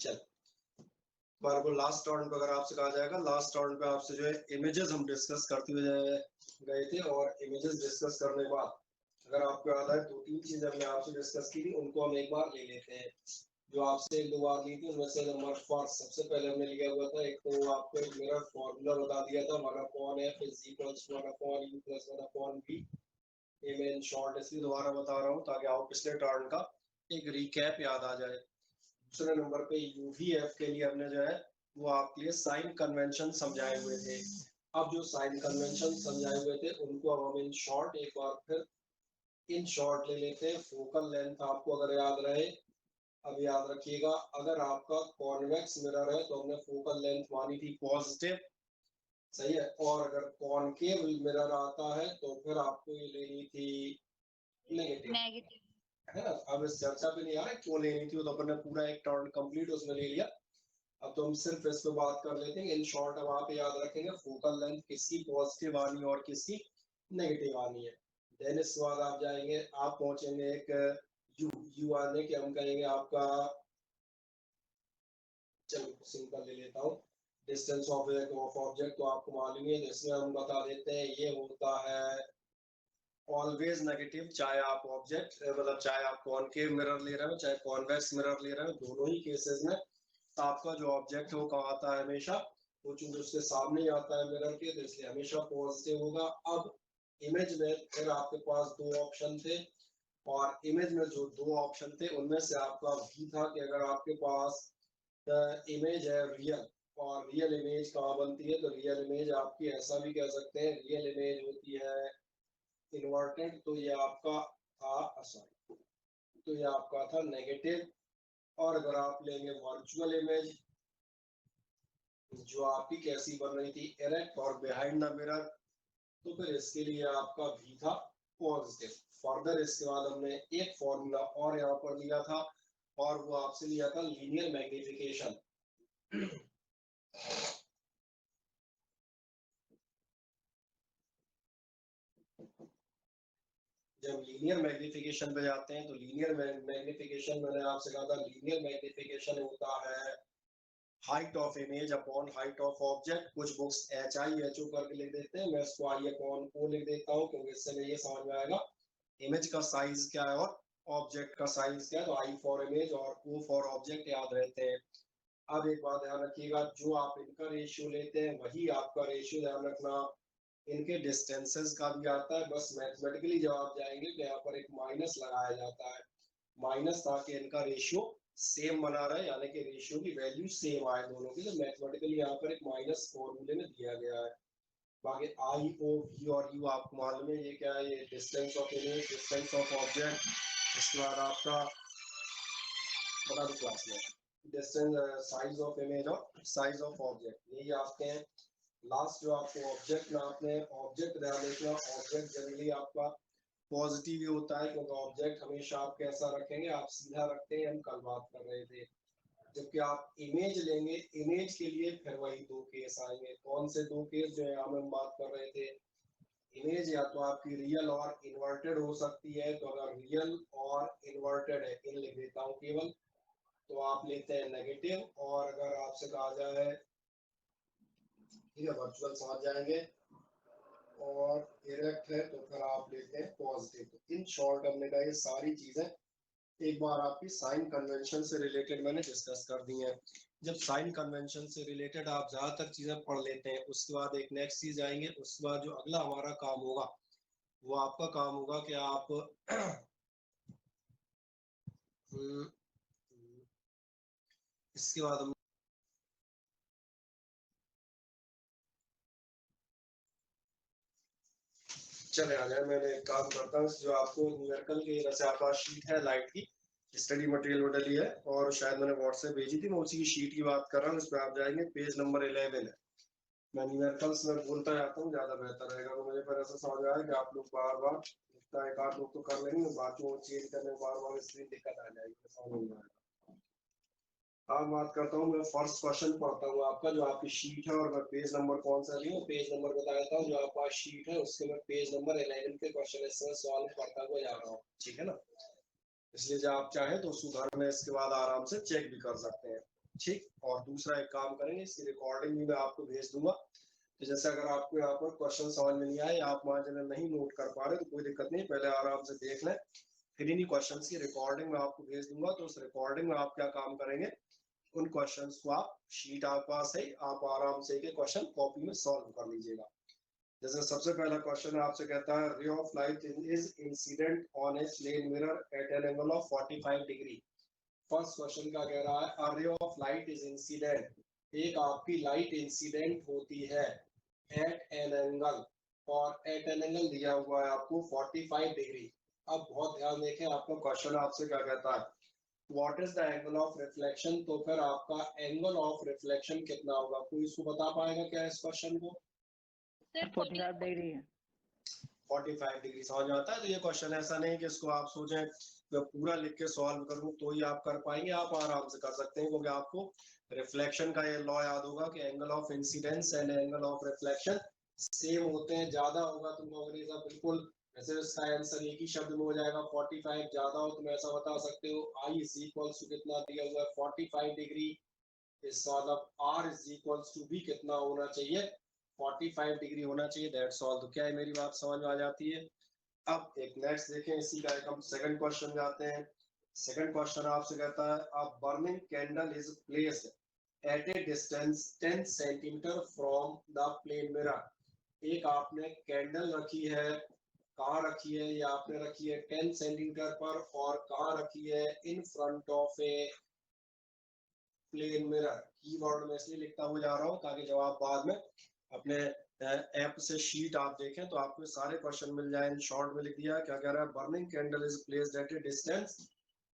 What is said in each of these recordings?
चल बार को last round पे अगर आपसे कहा जाएगा, लास्ट राउंड पे आपसे जो है इमेजेस हम डिस्कस करते हुए गए थे, और इमेजेस डिस्कस करने के बाद अगर आपको याद है 2-3 चीजें हमने आपसे डिस्कस की थी, उनको हम एक बार ले लेते हैं। जो आपसे 1-2 बार ली थी उनमें से नंबर फर्स्ट सबसे पहले हमने लिया हुआ था, एक तो आपको एक मिरर फॉर्मूला बता दिया था, 1/f = 1/u + 1/v। ये मैं इन शॉर्ट इसलिए दोबारा बता रहा हूँ ताकि आपको पिछले टर्न का एक रिकैप याद आ जाए। दूसरे नंबर पे यूवीएफ के लिए हमने जो है वो आपके लिए साइन कन्वेंशन समझाए हुए थे। अब जो साइन कन्वेंशन समझाए हुए थे उनको अब हम इन शॉर्ट एक बार फिर इन शॉर्ट ले लेते हैं। फोकल लेंथ आपको अगर याद रहे, अब याद रखिएगा, अगर आपका कॉन्वेक्स मिरर है तो हमने फोकल लेंथ मानी थी पॉजिटिव, सही है, और अगर कॉनकेव मिरर आता है तो फिर आपको ये लेनी थी नेगेटिव, है ना। अब इस चर्चा पे नहीं आ रहा क्यों लेनी थी, तो अपन ने पूरा एक टर्न कंप्लीट उसमें ले लिया। अब तो हम सिर्फ इस पे बात कर लेते हैं। इन शॉर्ट अब आप याद रखेंगे फोकल लेंथ किसकी पॉजिटिव आनी और किसकी नेगेटिव आनी है। देन इसके बाद आप जाएंगे, आप पहुंचेंगे एक यू आने के, हम कहेंगे आपका, चलो सिंपल ले लेता हूँ, डिस्टेंस ऑफ ऑब्जेक्ट, तो आपको मालूम है, इसमें हम बता देते हैं ये होता है ऑलवेज नेगेटिव, चाहे आप ऑब्जेक्ट मतलब चाहे आप कॉनकेव मिरर ले रहे हो चाहे कॉन्वेक्स मिरर ले रहे हो, दोनों ही केसेस में आपका जो ऑब्जेक्ट है वो कहाँ आता है हमेशा, वो चूंकि उसके सामने ही आता है मिरर के, तो इसलिए हमेशा पॉजिटिव होगा। अब इमेज में फिर आपके पास 2 ऑप्शन थे, और इमेज में जो 2 ऑप्शन थे उनमें से आपका भी था कि अगर आपके पास इमेज है रियल, और रियल इमेज कहाँ बनती है, तो रियल इमेज आपकी ऐसा भी कह सकते हैं, रियल इमेज होती है इन्वर्टेड, तो ये आपका था सॉरी, तो ये आपका था नेगेटिव। और अगर आप लेंगे वर्चुअल इमेज, जो आपकी कैसी बन रही थी इरेक्ट और बिहाइंड द मिरर, तो फिर इसके लिए आपका भी था पॉजिटिव। फर्दर इसके बाद हमने एक फॉर्मूला और यहाँ पर लिया था, और वो आपसे लिया था लीनियर मैग्निफिकेशन। जब लीनियर मैग्निफिकेशन पे जाते हैं तो लीनियर मैग्निफिकेशन मैंने आपसे कहा था, लीनियर मैग्निफिकेशन होता है height of image upon height of object. कुछ बुक्स HIHO करके लिख देते हैं, मैं इसको I/O लिख देता हूँ क्योंकि इससे में ये समझ में आएगा इमेज का साइज क्या है और ऑब्जेक्ट का साइज क्या है। तो I फॉर इमेज और O फॉर ऑब्जेक्ट याद रहते हैं। अब एक बात ध्यान रखिएगा, जो आप इनका रेशियो लेते हैं वही आपका रेशियो ध्यान रखना इनके डिस्टेंसेस का भी आता है। बस मैथमेटिकली जब आप जाएंगे तो यहाँ पर एक माइनस लगाया जाता है, माइनस, ताकि इनका रेशियो सेम बना रहे, यानी कि रेशियो की वैल्यू सेम आए दोनों की। तो मैथमेटिकली यहाँ पर एक माइनस फॉर्मूले में दिया गया है। बाकी I/O/V और U आपको मालूम है ये क्या है, ये distance of image, distance of object. इसके बाद आपका बता दो क्लास में डिस्टेंस, साइज ऑफ इमेज और साइज ऑफ ऑब्जेक्ट, यही आपके हैं। लास्ट जो आपको ऑब्जेक्ट में आपने ऑब्जेक्ट ध्यान रखना, ऑब्जेक्ट जनरली आपका पॉजिटिव ही होता है, क्योंकि ऑब्जेक्ट हमेशा आप कैसा रखेंगे, आप सीधा रखते हैं, हम कल बात कर रहे थे। जबकि आप इमेज लेंगे, इमेज के लिए फिर वही 2 केस आएंगे। कौन से 2 केस जो है हम बात कर रहे थे, इमेज या तो आपकी रियल और इन्वर्टेड हो सकती है, तो अगर रियल और इन्वर्टेड है, इन लिख देता हूँ केवल, तो आप लेते हैं नेगेटिव। और अगर आपसे कहा जाए, ठीक है, वर्चुअल समझ जाएंगे, और इरेक्ट है तो फिर आप लेते हैं पॉजिटिव। तो इन शॉर्ट हमने कहा ये सारी चीजें एक बार आपकी साइन कन्वेंशन से रिलेटेड मैंने डिस्कस कर दी हैं। जब साइन कन्वेंशन से रिलेटेड आप ज्यादातर चीजें पढ़ लेते हैं, उसके बाद एक नेक्स्ट चीज आएंगे, उसके बाद जो अगला हमारा काम होगा वो आपका काम होगा कि आप इसके बाद हम चले आ जाए। मैंने एक काम करता हूँ, जो आपको न्यूमेरिकल के वैसे आपका शीट है लाइट की, स्टडी मटेरियल मॉडल ही है, और शायद मैंने व्हाट्सएप भेजी थी, मैं उसी की शीट की बात कर रहा हूँ। इस पर आप जाएंगे, पेज नंबर 11 है। मैं न्यूमेरिकल्स में बोलता जाता हूँ, ज्यादा बेहतर रहेगा। तो मुझे पर ऐसा समझ आया कि आप लोग बार बार इतना एक आध लोग तो कर लेंगे, बाकी वो चेंज करने बार बार स्क्रीन दिक्कत आ जाएगी, समझ नहीं आएगा। अब बात करता हूँ, मैं फर्स्ट क्वेश्चन पढ़ता हूँ आपका, जो आपकी शीट है, और मैं पेज नंबर कौन सा ली हूँ, पेज नंबर बता देता हूँ। जो आपका शीट है उसके मैं पेज नंबर 11 के क्वेश्चन इसमें सॉल्व करता हुआ जा रहा हूँ, ठीक है ना। इसलिए जब आप चाहें तो उसको घर में इसके बाद आराम से चेक भी कर सकते हैं। ठीक। और दूसरा एक काम करेंगे, इसकी रिकॉर्डिंग भी मैं आपको भेज दूंगा। तो जैसे अगर आपको यहाँ पर क्वेश्चन समझ में नहीं आए, आप वहाँ जो नहीं नोट कर पा रहे तो कोई दिक्कत नहीं, पहले आराम से देख लें, फिर इन्हीं क्वेश्चंस की रिकॉर्डिंग में आपको भेज दूंगा। तो उस रिकॉर्डिंग में आप क्या काम करेंगे, उन क्वेश्चंस को आप शीट आपके पास है, आप आराम से क्वेश्चन कॉपी में सॉल्व कर लीजिएगा। जैसे सबसे पहला क्वेश्चन आपसे कहता है, ray of light is incident on a plane mirror at an angle of 45 degree. First question का कह रहा है, अ रे ऑफ लाइट इज इंसिडेंट, एक आपकी लाइट इंसिडेंट होती है एट एन एंगल, और एट एन एंगल दिया हुआ है आपको 45 डिग्री। अब बहुत ध्यान देखें, आपका क्वेश्चन आपसे क्या कहता है, what is the angle of reflection. तो फिर आपका एंगल ऑफ रिफ्लेक्शन कितना होगा, कोई इसको बता पाएगा क्या इस क्वेश्चन को? 45 डिग्री है। 45 डिग्री समझ आता है। तो ये क्वेश्चन ऐसा नहीं कि इसको आप सोचें मैं पूरा लिख के सॉल्व करूं तो ही आप कर पाएंगे, आप आराम से कर सकते हैं, क्योंकि आपको रिफ्लेक्शन का ये लॉ याद होगा कि angle of incidence and angle of reflection same होते हैं। ज्यादा होगा तो अंग्रेजा बिल्कुल ऐसे इसका आंसर एक ही शब्द में हो जाएगा, 45 ज्यादा हो तो मैं ऐसा बता सकते हो, आई इज इक्वल्स टू कितना दिया हुआ है 45 डिग्री, इसका मतलब आर इज इक्वल्स टू भी कितना होना चाहिए, 45 डिग्री होना चाहिए, दैट्स ऑल। तो क्या है, मेरी बात समझ में आ जाती है। अब एक नेक्स्ट देखें, इसी का एक हम सेकंड क्वेश्चन जाते हैं। सेकंड क्वेश्चन आपसे कहता है, a burning candle is placed at a distance 10 centimetre from the plane mirror. एक आपने कैंडल रखी है, कहाँ रखी है, ये आपने रखी है 10 सेंटीमीटर पर, और कहाँ रखी है, in front of a plane mirror. Keyword में इसलिए लिखता हुआ जा रहा हूँ ताकि जब आप बाद में अपने ऐप से शीट आप देखें तो आपको सारे क्वेश्चन मिल जाए। इन शॉर्ट में लिख दिया, क्या कह रहा है, burning candle is placed at a distance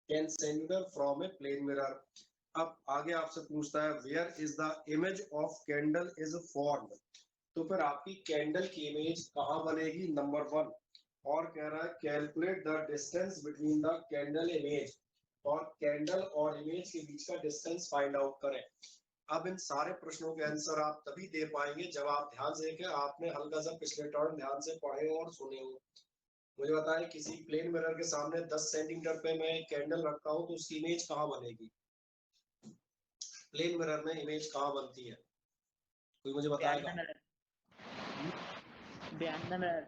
10 centimetre from a plane mirror. अब आगे आपसे पूछता है, where is the image of candle is formed. तो फिर आपकी कैंडल की इमेज कहाँ बनेगी, नंबर 1। और कह रहा है, calculate the distance between the candle image, और कैंडल और इमेज के बीच का डिस्टेंस फाइंड आउट करें। अब इन सारे प्रश्नों के आंसर आप तभी दे पाएंगे जब आप ध्यान से देखें, आपने हल्का सा पिछले टर्न ध्यान से पढ़े और सुने हो। मुझे बताएं, किसी प्लेन मिरर के सामने 10 सेंटीमीटर पे मैं कैंडल रखता हूँ तो उसकी इमेज कहाँ बनेगी, प्लेन मिरर में इमेज कहाँ बनती है, कोई मुझे बताएगा? Behind the mirror.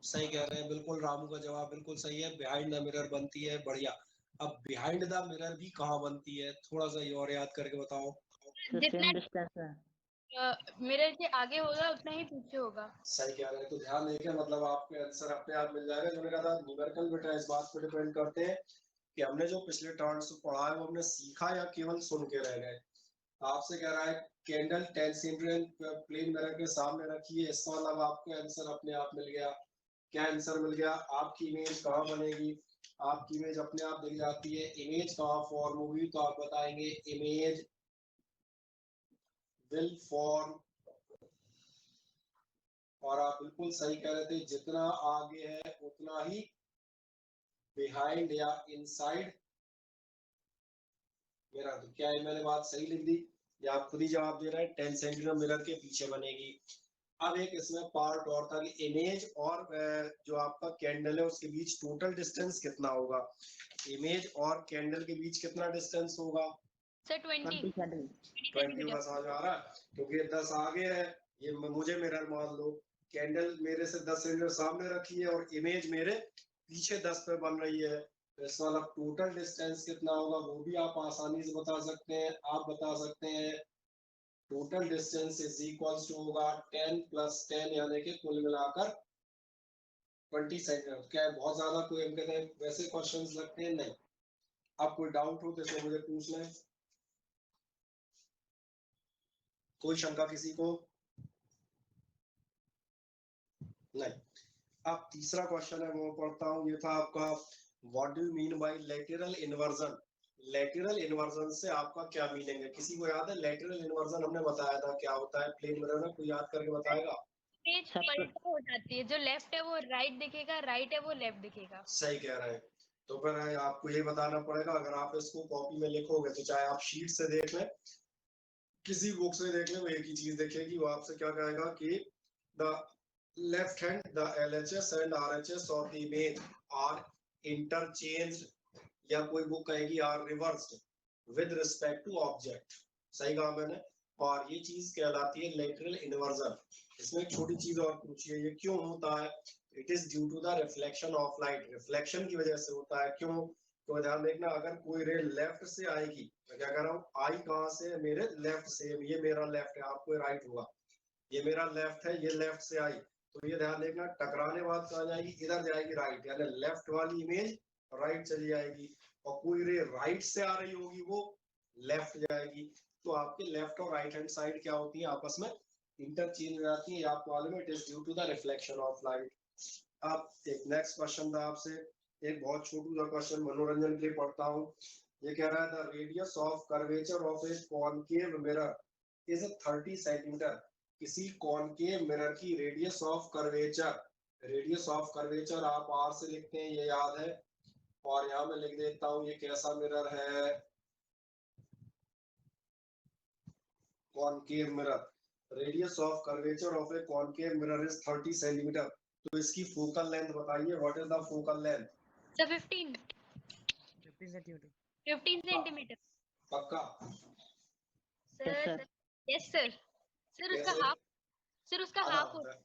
सही कह रहे हैं, बिल्कुल रामू का जवाब बिल्कुल सही है, बिहाइंड द मिरर बनती है, बढ़िया। अब बिहाइंड द मिरर भी कहाँ बनती है, थोड़ा सा ये और याद करके बताओ। सेम डिस्टेंस है, मिरर के आगे होगा उतना ही पीछे होगा। सही कह रहे हैं, तो ध्यान देखें, मतलब आपके आंसर अपने आप मिल जाएगा। जो मैंने कहा था न्यूमेरिकल बेटा इस बात पर डिपेंड करते हैं कि हमने जो पिछले टर्न से पढ़ा है वो हमने सीखा या केवल सुन के रह गए। आपसे कह रहा है, कैंडल 10 सेंटीमीटर प्लेन मिरर के सामने रखी है, इसका मतलब आपको आंसर अपने आप मिल गया। क्या आंसर मिल गया, आपकी इमेज कहाँ बनेगी, आपकी इमेज अपने आप दिख जाती है। इमेज कहाँ फॉर्म होगी, तो आप बताएंगे इमेज विल फॉर्म, और आप बिल्कुल सही कह रहे थे, जितना आगे है उतना ही बिहाइंड या इनसाइड मिरर। तो क्या है, मैंने बात सही लिख दी या आप खुद ही जवाब दे रहे हैं, 10 सेंटीमीटर मिरर के पीछे बनेगी। अब एक इसमें पार्ट और था कि इमेज और जो आपका कैंडल है उसके बीच टोटल डिस्टेंस कितना होगा, इमेज और कैंडल के बीच कितना डिस्टेंस होगा, सर 20 होगा। समझ में आ रहा है, क्योंकि 10 आगे है, ये मुझे मिरर मान लो, कैंडल मेरे से 10 सेंटीमीटर सामने रखी है और इमेज मेरे पीछे 10 पे बन रही है, तो इस वाला टोटल डिस्टेंस कितना होगा वो भी आप आसानी से बता सकते हैं। आप बता सकते हैं total distance is equals to होगा 10 + 10, यानी कि कुल मिलाकर 20 सेंटीमीटर। क्या है, बहुत ज्यादा कोई हम कहते हैं वैसे क्वेश्चंस लगते हैं नहीं। अब कोई डाउट हो तो इसमें मुझे पूछ लें, कोई शंका किसी को? नहीं। अब तीसरा क्वेश्चन है वो पढ़ता हूँ, ये था आपका, what do you mean by lateral inversion. Lateral inversion से आपका क्या मीनिंग है, किसी को याद है? लेटरल इन्वर्जन हमने बताया था क्या होता है प्लेन मिरर में, कोई याद करके बताएगा? पेज पलटा हो जाती है, जो लेफ्ट है वो राइट दिखेगा, राइट है वो लेफ्ट दिखेगा। सही कह रहे हैं, तो फिर आपको ये बताना पड़ेगा। अगर आप इसको कॉपी में लिखोगे तो चाहे आप शीट से देख लें, किसी बुक से देख लें, वो एक ही चीज देखेगी। वो आपसे क्या कहेगा कि the left hand the LHS and RHS of the image are interchanged, या कोई बुक कहेगी are reversed with respect to object। सही कहा मैंने। और ये चीज कहलाती है लेटरल इन्वर्जन। इसमें एक छोटी चीज और पूछिए, ये क्यों होता है? It is due to the reflection of light, reflection की वजह से होता है। क्यों? तो ध्यान देखना, अगर कोई रे लेफ्ट से आएगी, मैं क्या कर रहा हूँ, आई कहाँ से? मेरे लेफ्ट से, ये मेरा लेफ्ट है, आपको राइट होगा, ये मेरा लेफ्ट है, ये लेफ्ट से आई, तो ये ध्यान देखना टकराने बाद कहाँ जाएगी? इधर जाएगी, राइट, यानी लेफ्ट वाली इमेज राइट चली जाएगी। और कोई रे राइट से आ रही होगी, वो लेफ्ट जाएगी। तो आपके लेफ्ट और राइट हैंड साइड क्या होती है? आपस में इंटरचेंज हो जाती है। आपको मालूम है, it is due to the reflection of light. अब एक नेक्स्ट क्वेश्चन था आपसे, एक बहुत छोटू सा क्वेश्चन मनोरंजन के लिए पढ़ता हूँ। ये कह रहा है the radius of curvature of a concave mirror is 30 centimetre. किसी कॉनकेव मिरर की radius of curvature, radius of curvature आप आर से लिखते हैं, ये याद है। और यहाँ मैं लिख देता हूँ ये कैसा मिरर है, concave mirror. Radius of curvature of a concave mirror is 30 centimetre. तो इसकी फोकल लेंथ बताइए, what is the focal length? Sir 15 centimetre. 15 centimetre. पक्का? Sir yes sir. सर उसका कैसे? हाफ, सर उसका आधा हाफ होता है,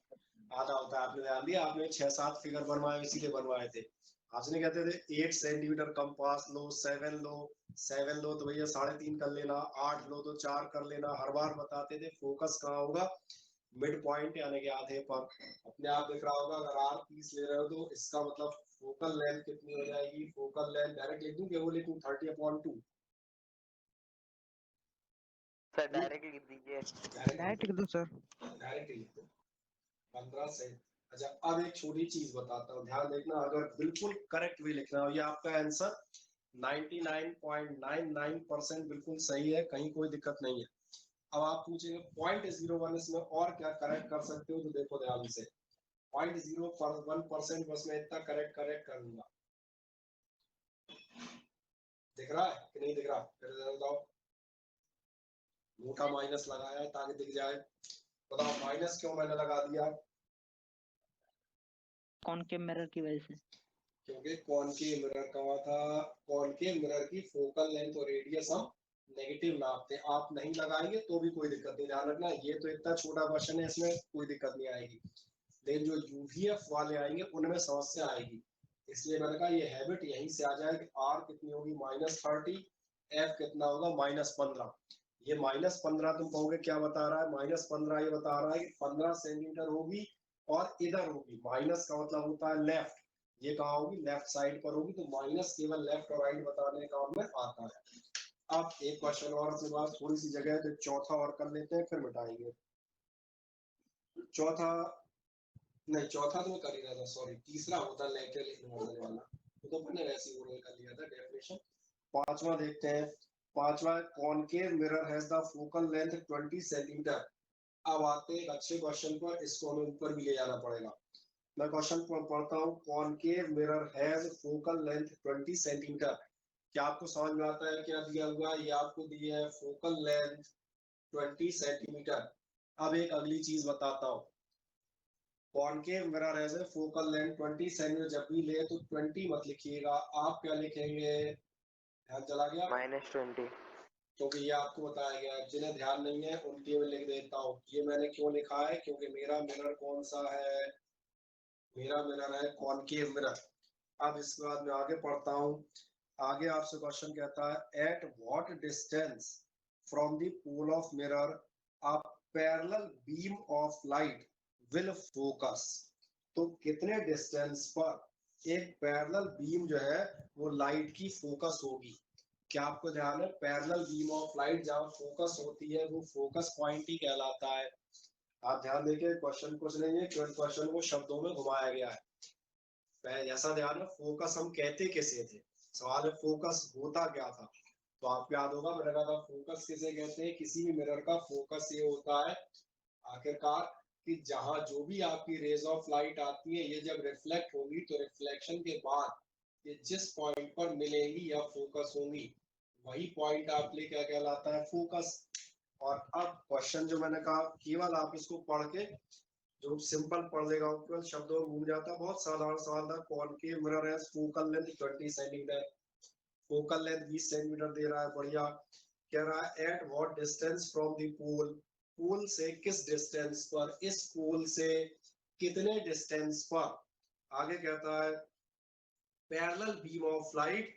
आधा होता है। आपने ध्यान दिया, आपने 6-7 फिगर बनवाए, इसीलिए बनवाए थे। आपने कहते थे 8 सेंटीमीटर कंपास लो, 7 लो, 7 लो तो भैया 3.5 कर लेना, 8 लो तो 4 कर लेना। हर बार बताते थे फोकस कहाँ होगा? मिड पॉइंट यानी कि आधे पर। अपने आप दिख रहा होगा, अगर आर 30 ले रहे हो तो इसका मतलब फोकल लेंथ कितनी हो जाएगी? फोकल लेंथ डायरेक्ट लिख दूं कि वो लिखूं 30/2? सर डायरेक्ट लिख दीजिए। डायरेक्ट लिख दो सर। डायरेक्ट लिख दो 15 से। अच्छा, अब एक छोटी चीज बताता हूँ, ध्यान देखना, अगर बिल्कुल करेक्ट भी लिखना हो, ये आपका आंसर 99.99% बिल्कुल सही है, कहीं कोई दिक्कत नहीं है। अब आप पूछेंगे 0.01 इसमें और क्या करेक्ट कर सकते हो, तो देखो ध्यान से, 0.01% बस मैं इतना करेक्ट कर दूंगा। दिख रहा है कि नहीं दिख रहा? फिर बताओ, मोटा माइनस लगाया है ताकि दिख जाए। बताओ माइनस क्यों मैंने लगा दिया? कॉनकेव मिरर की वजह से। क्योंकि कॉनकेव मिरर कहा था, कॉनकेव मिरर की फोकल लेंथ और रेडियस हम नेगेटिव नापते हैं। आप नहीं लगाएंगे तो भी कोई दिक्कत नहीं, ध्यान रखना। ये तो इतना छोटा क्वेश्चन है, इसमें कोई दिक्कत नहीं आएगी, लेकिन जो यूवीएफ वाले आएंगे उनमें समस्या आएगी। इसलिए मैंने कहा ये हैबिट यहीं से आ जाए कि आर कितनी होगी? -30, एफ कितना होगा? -15। ये -15 तुम कहोगे क्या बता रहा है? -15 ये बता रहा है कि 15 सेंटीमीटर होगी और इधर होगी। माइनस का मतलब होता है लेफ्ट, ये कहाँ होगी? लेफ्ट साइड पर होगी। तो माइनस केवल लेफ्ट और राइट बताने का में आता है। अब एक क्वेश्चन और अपने पास थोड़ी सी जगह है, तो चौथा और कर लेते हैं, फिर मिटाएंगे। चौथा नहीं, चौथा तो मैं कर ही रहा था, सॉरी, तीसरा होता लेटरल इन्वर्जन वाला, तो मैंने वैसे ही उन्होंने कर लिया था डेफिनेशन। पांचवा देखते हैं। पांचवा, concave mirror has the focal length 20 centimetre. अब आते हैं अच्छे क्वेश्चन पर, इसको हमें ऊपर भी ले जाना पड़ेगा। मैं क्वेश्चन पढ़ता हूँ, concave mirror has focal length 20 centimetre. क्या आपको समझ में आता है क्या दिया हुआ? ये आपको दिया है फोकल लेंथ 20 सेंटीमीटर। अब एक अगली चीज बताता हूँ, concave mirror has focal length 20 centimetre. जब भी ले तो 20 मत लिखिएगा, आप क्या लिखेंगे? ध्यान चला गया? -20। क्योंकि ये आपको बताया गया, जिन्हें ध्यान नहीं है उनके मैं लिख देता हूँ। ये मैंने क्यों लिखा है? क्योंकि मेरा मिरर कौन सा है? मेरा मिरर है कॉनकेव मिरर। अब इसके बाद मैं आगे पढ़ता हूँ। आगे आपसे क्वेश्चन कहता है, at what distance from the pole of mirror a parallel beam of light will focus. तो कितने डिस्टेंस पर एक पैरेलल बीम जो है वो लाइट की फोकस होगी? क्या आपको ध्यान है? पैरेलल बीम ऑफ लाइट जहां फोकस होती है वो फोकस पॉइंट ही कहलाता है। आप ध्यान देखिए, क्वेश्चन कुछ नहीं है, क्वेश्चन को शब्दों में घुमाया गया है। ऐसा ध्यान है, फोकस हम कहते किसे थे? सवाल है फोकस होता क्या था? तो आपको याद होगा, मैंने कहा था फोकस किसे कहते हैं? किसी भी मिरर का फोकस ये होता है आखिरकार कि जहां जो भी आपकी रेज ऑफ लाइट आती है, ये जब रिफ्लेक्ट होगी तो रिफ्लेक्शन के बाद ये जिस पॉइंट पर मिलेंगी या फोकस होंगी, वही पॉइंट आपके लिए क्या कहलाता है? फोकस। और अब क्वेश्चन जो मैंने कहा, केवल आप इसको पढ़ के, जो सिंपल पढ़ लेगा केवल शब्दों में घूम जाता है, बहुत साधारण सवाल था। कॉनकेव मिरर है, focal length 20 centimetre, focal length 20 centimetre दे रहा है, बढ़िया। कह रहा है at what distance from the pole, pole से किस डिस्टेंस पर, इस पोल से कितने डिस्टेंस पर। आगे कहता है parallel beam of light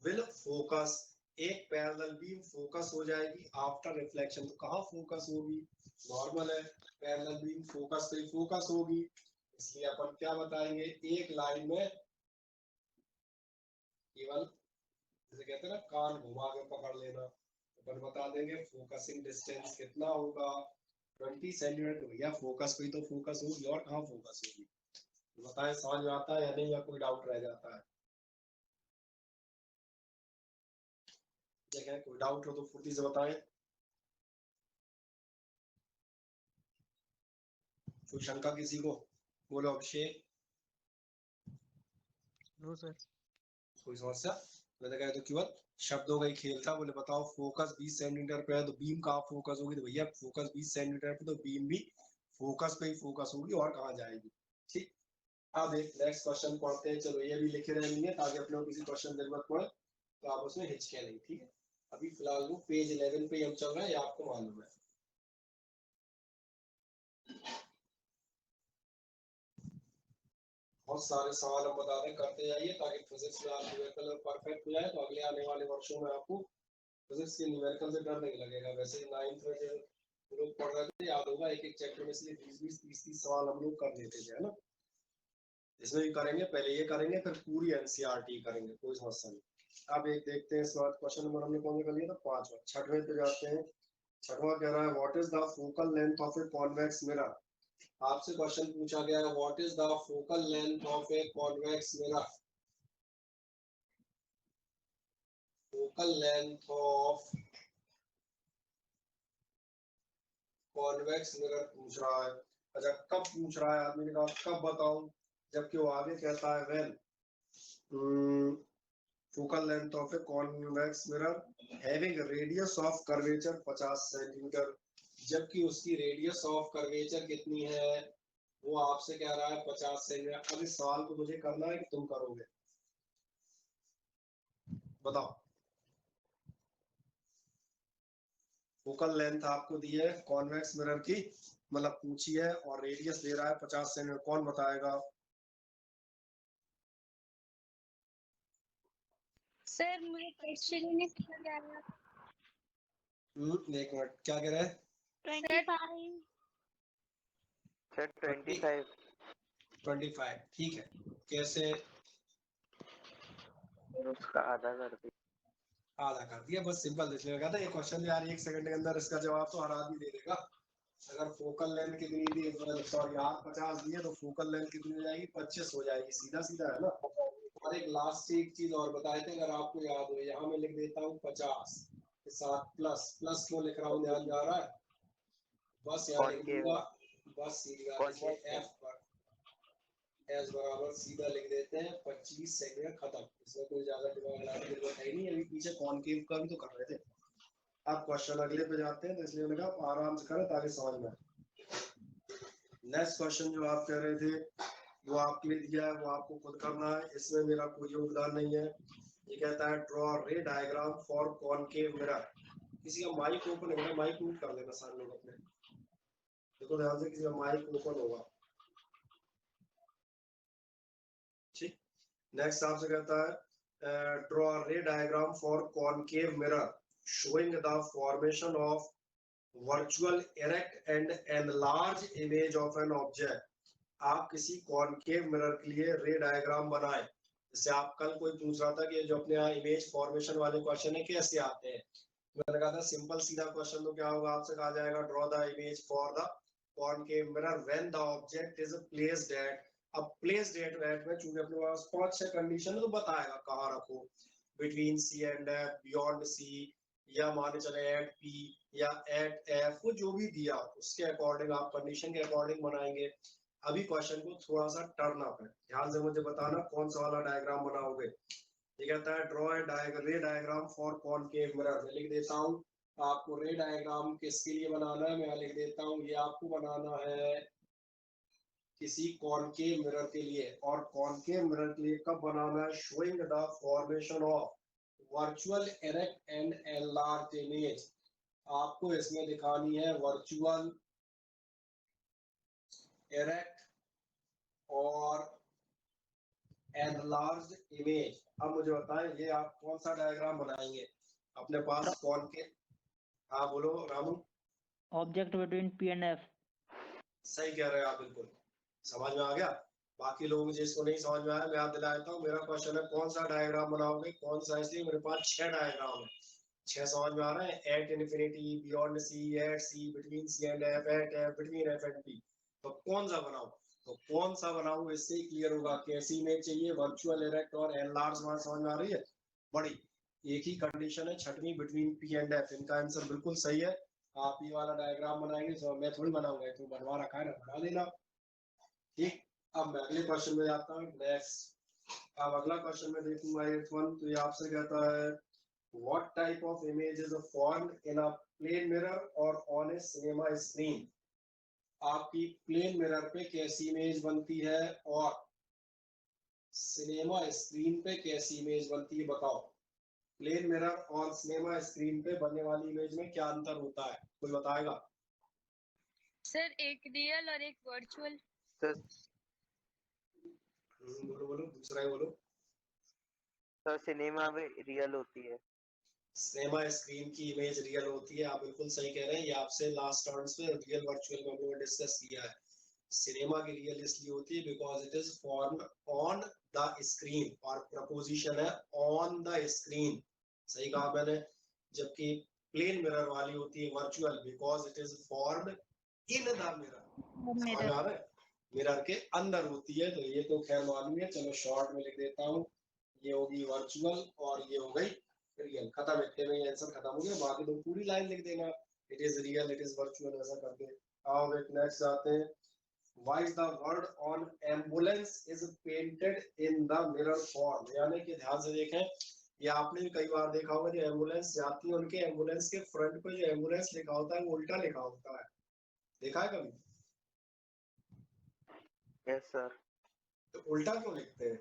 will focus, एक पैरेलल बीम फोकस हो जाएगी आफ्टर रिफ्लेक्शन। तो कहाँ फोकस होगी, नॉर्मल है, पैरेलल बीम फोकस पे फोकस होगी, इसलिए अपन क्या बताएंगे, एक लाइन में केवल जैसे कहते हैं ना कान घुमा के पकड़ लेना, अपन बता देंगे फोकसिंग डिस्टेंस कितना होगा 20 सेंटीमीटर। भैया फोकस पे तो फोकस होगी और कहाँ फोकस होगी, बताएं समझ में आता है या नहीं, या कोई डाउट रह जाता है। देखें कोई डाउट हो तो फुर्ती से बताएं। कोई शंका किसी को, बोलो अभिषेक। No sir. कोई समस्या, मैंने कहा तो केवल शब्दों का ही खेल था। बोले बताओ फोकस 20 सेंटीमीटर पे है तो बीम कहाँ फोकस होगी, तो भैया फोकस 20 सेंटीमीटर पे तो बीम भी फोकस पे ही फोकस होगी और कहाँ जाएगी। ठीक, अब एक नेक्स्ट क्वेश्चन पढ़ते हैं। चलो ये भी लिखे रहेंगे ताकि अपने को किसी क्वेश्चन जरूरत पड़े तो आप उसमें हिचके नहीं। ठीक है, अभी फिलहाल वो पेज 11 पे हम चल रहे हैं, ये आपको मालूम है। बहुत सारे सवाल हम बता दें, करते जाइए ताकि फिजिक्स में आप न्यूमेरिकल में परफेक्ट हो जाए, तो अगले आने वाले वर्षों में आपको फिजिक्स के न्यूमेरिकल से डर नहीं लगेगा। वैसे 9th में जो लोग पढ़ रहे थे याद होगा, एक एक चैप्टर में से 20-20 30-30 सवाल हम लोग कर लेते थे, है ना। इसमें भी करेंगे, पहले ये करेंगे फिर पूरी एनसीईआरटी करेंगे, कोई समस्या नहीं। अब एक देखते हैं इस बार क्वेश्चन नंबर हमने कौन सा कर लिया था, 5वां। 6वें पे जाते हैं। 6वां कह रहा है what is the focal length of a convex mirror. आपसे क्वेश्चन पूछा गया है what is the focal length of a convex mirror. Focal length of convex mirror पूछ रहा है। अच्छा कब पूछ रहा है, आदमी ने कहा कब बताऊं, जबकि वो आगे कहता है when focal length of a convex mirror having radius of curvature 50 centimetre, जबकि उसकी रेडियस ऑफ कर्वेचर कितनी है, वो आपसे कह रहा है 50 सेंटीमीटर। अब इस सवाल को मुझे करना है कि तुम करोगे, बताओ। फोकल लेंथ आपको दी है कॉन्वेक्स मिरर की, मतलब पूछी है, और रेडियस दे रहा है 50 सेंटीमीटर, कौन बताएगा। सर मुझे क्वेश्चन ही नहीं समझ आ रहा। एक मिनट, क्या कह रहे हैं। 25। सर 25। 25 ठीक है, कैसे उसका आधा कर दी। आधा कर दिया, बस सिंपल लिख लेगा था ये क्वेश्चन यार, 1 सेकंड के अंदर इसका जवाब तो हर आदमी दे देगा। अगर फोकल लेंथ कितनी दी, सॉरी यार 50 दी है तो फोकल लेंथ कितनी हो जाएगी, 25 हो जाएगी, सीधा सीधा है ना। और एक लास्ट से एक चीज और बताए थे, अगर आपको याद हो, यहाँ मैं लिख देता हूँ 50 के साथ प्लस, प्लस क्यों लिख रहा हूँ, ध्यान जा रहा है, बस यहाँ लिख दूंगा, बस सीधा एफ पर एस बराबर सीधा लिख देते हैं 25 सेकंड, खत्म। इसमें कोई ज्यादा दिमाग लगाने की जरूरत है नहीं, अभी पीछे कॉनकेव का भी तो कर रहे थे। अब क्वेश्चन अगले पे जाते हैं, तो इसलिए मैंने कहा आराम से करें ताकि समझ में आए। नेक्स्ट क्वेश्चन जो आप कह रहे थे वो आपके लिए दिया है, वो आपको खुद करना है, इसमें मेरा कोई योगदान नहीं है। ये कहता है ड्रॉ रे डायग्राम फॉर कॉनकेव मिरर। किसी का माइक ओपन है, माइक म्यूट कर लेना सारे लोग अपने, देखो ध्यान से, किसी का माइक ओपन होगा। ठीक, नेक्स्ट आपसे कहता है ड्रॉ रे diagram for concave mirror showing the formation of virtual erect and enlarged image of an object। आप किसी कॉनकेव मिरर के लिए रे डायग्राम बनाए। जैसे आप कल कोई पूछ रहा था कि जो अपने यहाँ इमेज फॉर्मेशन वाले क्वेश्चन है कैसे आते हैं, मैंने कहा था सिंपल सीधा क्वेश्चन तो क्या होगा, आपसे कहा जाएगा draw the image for the concave mirror when the object is placed eight. अब प्लेस्ड एट में चूंकि अपने पास 5-6 कंडीशन है तो बताएगा कहाँ रखो, between C and F, beyond C, या माने चले एट पी या एट एफ, वो जो भी दिया उसके अकॉर्डिंग आप कंडीशन के अकॉर्डिंग बनाएंगे। अभी क्वेश्चन को थोड़ा सा टर्न अप है, ध्यान से मुझे बताना कौन सा वाला डायग्राम बनाओगे। ये कहता है ड्रॉ ए रे डायग्राम फॉर कॉनकेव मिरर। मैं लिख देता हूँ आपको रे डायग्राम किसके लिए बनाना है, मैं लिख देता हूँ ये आपको बनाना है किसी कॉनकेव मिरर के लिए। और कॉनकेव मिरर के लिए कब बनाना है, showing the formation of virtual erect and enlarge image, आपको इसमें दिखानी है वर्चुअल इरेक्ट और एनलार्ज इमेज। अब मुझे बताएं ये आप कौन सा डायग्राम बनाएंगे अपने पास कौन के? हाँ बोलो Ramu. Object between P and F. सही कह रहे हैं आप, बिल्कुल समझ में आ गया। बाकी लोगों जिसको नहीं समझ में आया मैं याद दिला देता हूँ। मेरा क्वेश्चन है कौन सा डायग्राम बनाओगे, कौन सा, इसलिए मेरे पास 6 डायग्राम है। 6 समझ में आ रहे हैं? At infinity, beyond C, at C, between C and F, at F, between F and P. तो कौन सा बनाओ? तो कौन सा बनाऊं इससे क्लियर होगा कैसी इमेज चाहिए, वर्चुअल इरेक्ट और एनलार्ज। समझ में आ रही है? बड़ी एक ही कंडीशन है छठवीं, बिटवीन पी एंड एफ। इनका आंसर बिल्कुल सही है। आप ये वाला डायग्राम बनाएंगे तो मैं थोड़ी बनाऊंगा, तो बनवा रखा है ना, बना देना। ठीक, अब मैं अगले क्वेश्चन में जाता हूँ। नेक्स्ट, अब अगला क्वेश्चन में देखूंगा 8th वन। तो ये आपसे कहता है what type of image is formed in a plane mirror और ऑन ए सिनेमा स्क्रीन। आपकी प्लेन मिरर पे कैसी इमेज बनती है और सिनेमा स्क्रीन पे कैसी इमेज बनती है, बताओ। प्लेन मिरर और सिनेमा स्क्रीन पे बनने वाली इमेज में क्या अंतर होता है, कोई बताएगा? सर एक रियल और एक वर्चुअल। सर बोलो बोलो, दूसरा ही बोलो। सर सिनेमा में रियल होती है। सिनेमा स्क्रीन की इमेज रियल होती है, आप बिल्कुल सही कह रहे हैं। ये आपसे लास्ट टर्न्स में रियल वर्चुअल में हम लोगों ने डिस्कस किया है। सिनेमा की रियल इसलिए होती है because it is form on the screen, और प्रपोजिशन है ऑन द स्क्रीन, सही कहा मैंने। जबकि प्लेन मिरर वाली होती है virtual because it is form in the mirror. समझ में आ रहा है? मिरर के अंदर होती है। तो ये तो खैर मालूम है, चलो शॉर्ट में लिख देता हूँ। ये होगी वर्चुअल और ये हो गई रियल। खत्म, इतने में आंसर खत्म हो गया। बाकी तो पूरी लाइन लिख देना, it is real, it is virtual, ऐसा करके। आओ नेक्स्ट आते हैं। Why is the word on ambulance is painted in the mirror form? यानी कि ध्यान से देखें, ये आपने भी कई बार देखा होगा, जो एम्बुलेंस जाती है उनके एम्बुलेंस के फ्रंट पे जो एम्बुलेंस लिखा होता है वो उल्टा लिखा होता है। देखा है कभी? Yes sir. तो उल्टा क्यों लिखते हैं?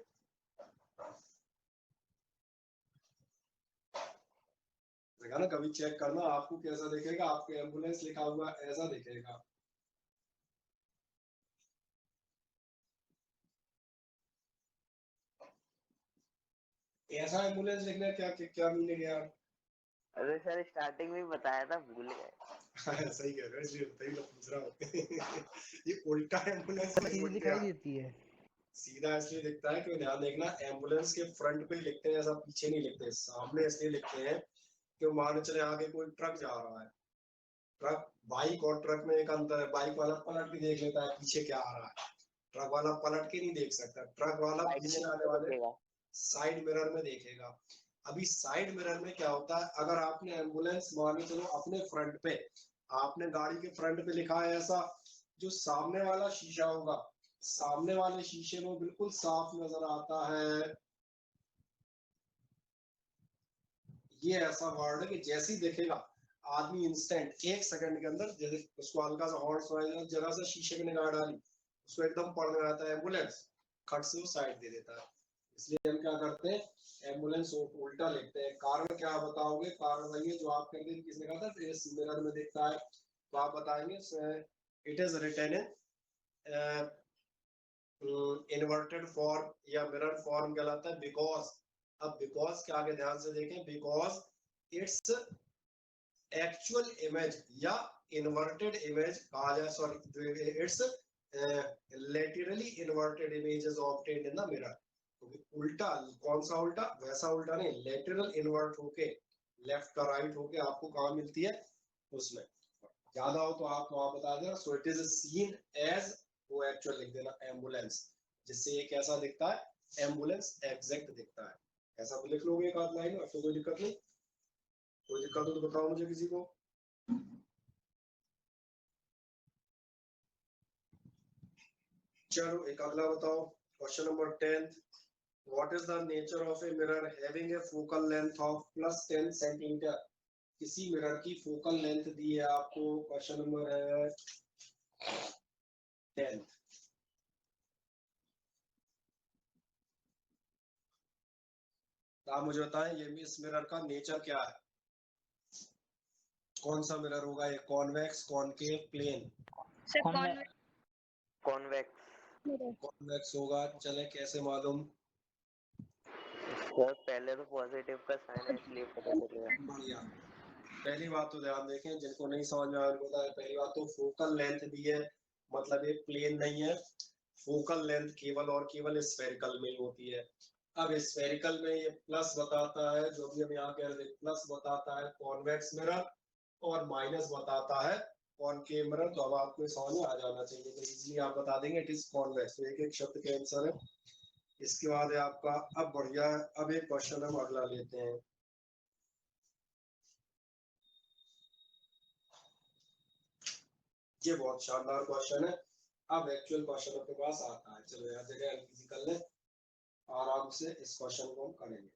देखा ना, कभी चेक करना, आपको कैसा दिखेगा, आपको एम्बुलेंस लिखा हुआ ऐसा दिखेगा। ऐसा एम्बुलेंस लिखने क्या क्या मीनिंग है यार? अरे सर स्टार्टिंग में ही बताया था, भूल गए। सही कह रहे हो, इसलिए बताइए, पूछ रहा हूँ। ये उल्टा एम्बुलेंस चीज दिखाई देती है। सीधा इसलिए दिखता है कि ध्यान देखना, एम्बुलेंस के फ्रंट पे लिखते हैं, ऐसा पीछे नहीं लिखते। सामने इसलिए लिखते हैं कि मान चले आगे कोई ट्रक जा रहा है। ट्रक, बाइक और ट्रक में एक अंतर है। बाइक वाला पलट के देख लेता है पीछे क्या आ रहा है, ट्रक वाला पलट के नहीं देख सकता। ट्रक वाला पीछे आने वाले साइड मिरर में देखेगा। अभी साइड मिरर में क्या होता है, अगर आपने एम्बुलेंस मान के चलो अपने फ्रंट पे, आपने गाड़ी के फ्रंट पे लिखा है ऐसा, जो सामने वाला शीशा होगा, सामने वाले शीशे में बिल्कुल साफ नजर आता है। ये ऐसा वर्ड है कि जैसे ही देखेगा आदमी इंस्टेंट 1 सेकंड के अंदर, जैसे उसको हल्का सा हॉर्न सुनाई, जरा सा शीशे में निगाह डाली, उसको एकदम पढ़ में आता है एम्बुलेंस, खट से वो साइड दे देता है। इसलिए हम क्या करते हैं, एम्बुलेंस उल्टा लिखते हैं। कारण क्या बताओगे? कारण वही है जो आप कहते हैं, किसने कहा था इस मिरर में दिखता है, तो आप बताएंगे it is written in inverted form या मिरर फॉर्म कहलाता है बिकॉज। अब बिकॉज के आगे ध्यान से देखें, बिकॉज इट्स एक्चुअल इमेज या इन्वर्टेड इमेज कहा जाए, sorry it's laterally inverted image is obtained in the mirror. उल्टा, कौन सा उल्टा? वैसा उल्टा नहीं, लेटरल इन्वर्ट होके, लेफ्ट का राइट होके आपको कहाँ मिलती है, उसमें। ज्यादा हो तो आप वहां बता देना। So it is seen as, वो एक्चुअल लिख देना एम्बुलेंस, जिससे ये कैसा दिखता है, एम्बुलेंस एग्जैक्ट दिखता है। ऐसा भी लिख लोगे एक आध लाइन, आपको कोई दिक्कत नहीं? कोई दिक्कत हो तो बताओ मुझे किसी को। चलो एक अगला बताओ, question number 10। What is the nature of a mirror having a focal length of +10 centimetre? किसी मिरर की फोकल लेंथ दी है आपको, क्वेश्चन नंबर है 10। तो आप मुझे बताएं ये इस मिरर का नेचर क्या है, कौन सा मिरर होगा ये, convex, concave, plane? Sir convex. Convex. Convex होगा। चले कैसे मालूम? सर पहले तो पॉजिटिव का साइन है इसलिए पता चलेगा। बढ़िया। पहली बात तो ध्यान देखें, जिनको नहीं समझ में आ रहा है, पहली बात तो फोकल लेंथ दी है, मतलब ये प्लेन नहीं है। फोकल लेंथ केवल और केवल स्फेरिकल में ही होती है। अब स्फेरिकल में ये प्लस बताता है, जो भी हम यहाँ कह रहे थे, प्लस बताता है कॉन्वेक्स मिरर और माइनस बताता है कॉनकेव मिरर। तो अब आपको समझ में आ जाना चाहिए, तो इजीली आप बता देंगे इट इज कॉन्वेक्स। तो एक एक शब्द के आंसर है। इसके बाद है आपका, अब बढ़िया है, अब एक क्वेश्चन हम अगला लेते हैं। ये बहुत शानदार क्वेश्चन है। अब एक्चुअल क्वेश्चन आपके पास आता है। चलो यहाँ जगह इजी कर लें, आराम से इस क्वेश्चन को हम करेंगे।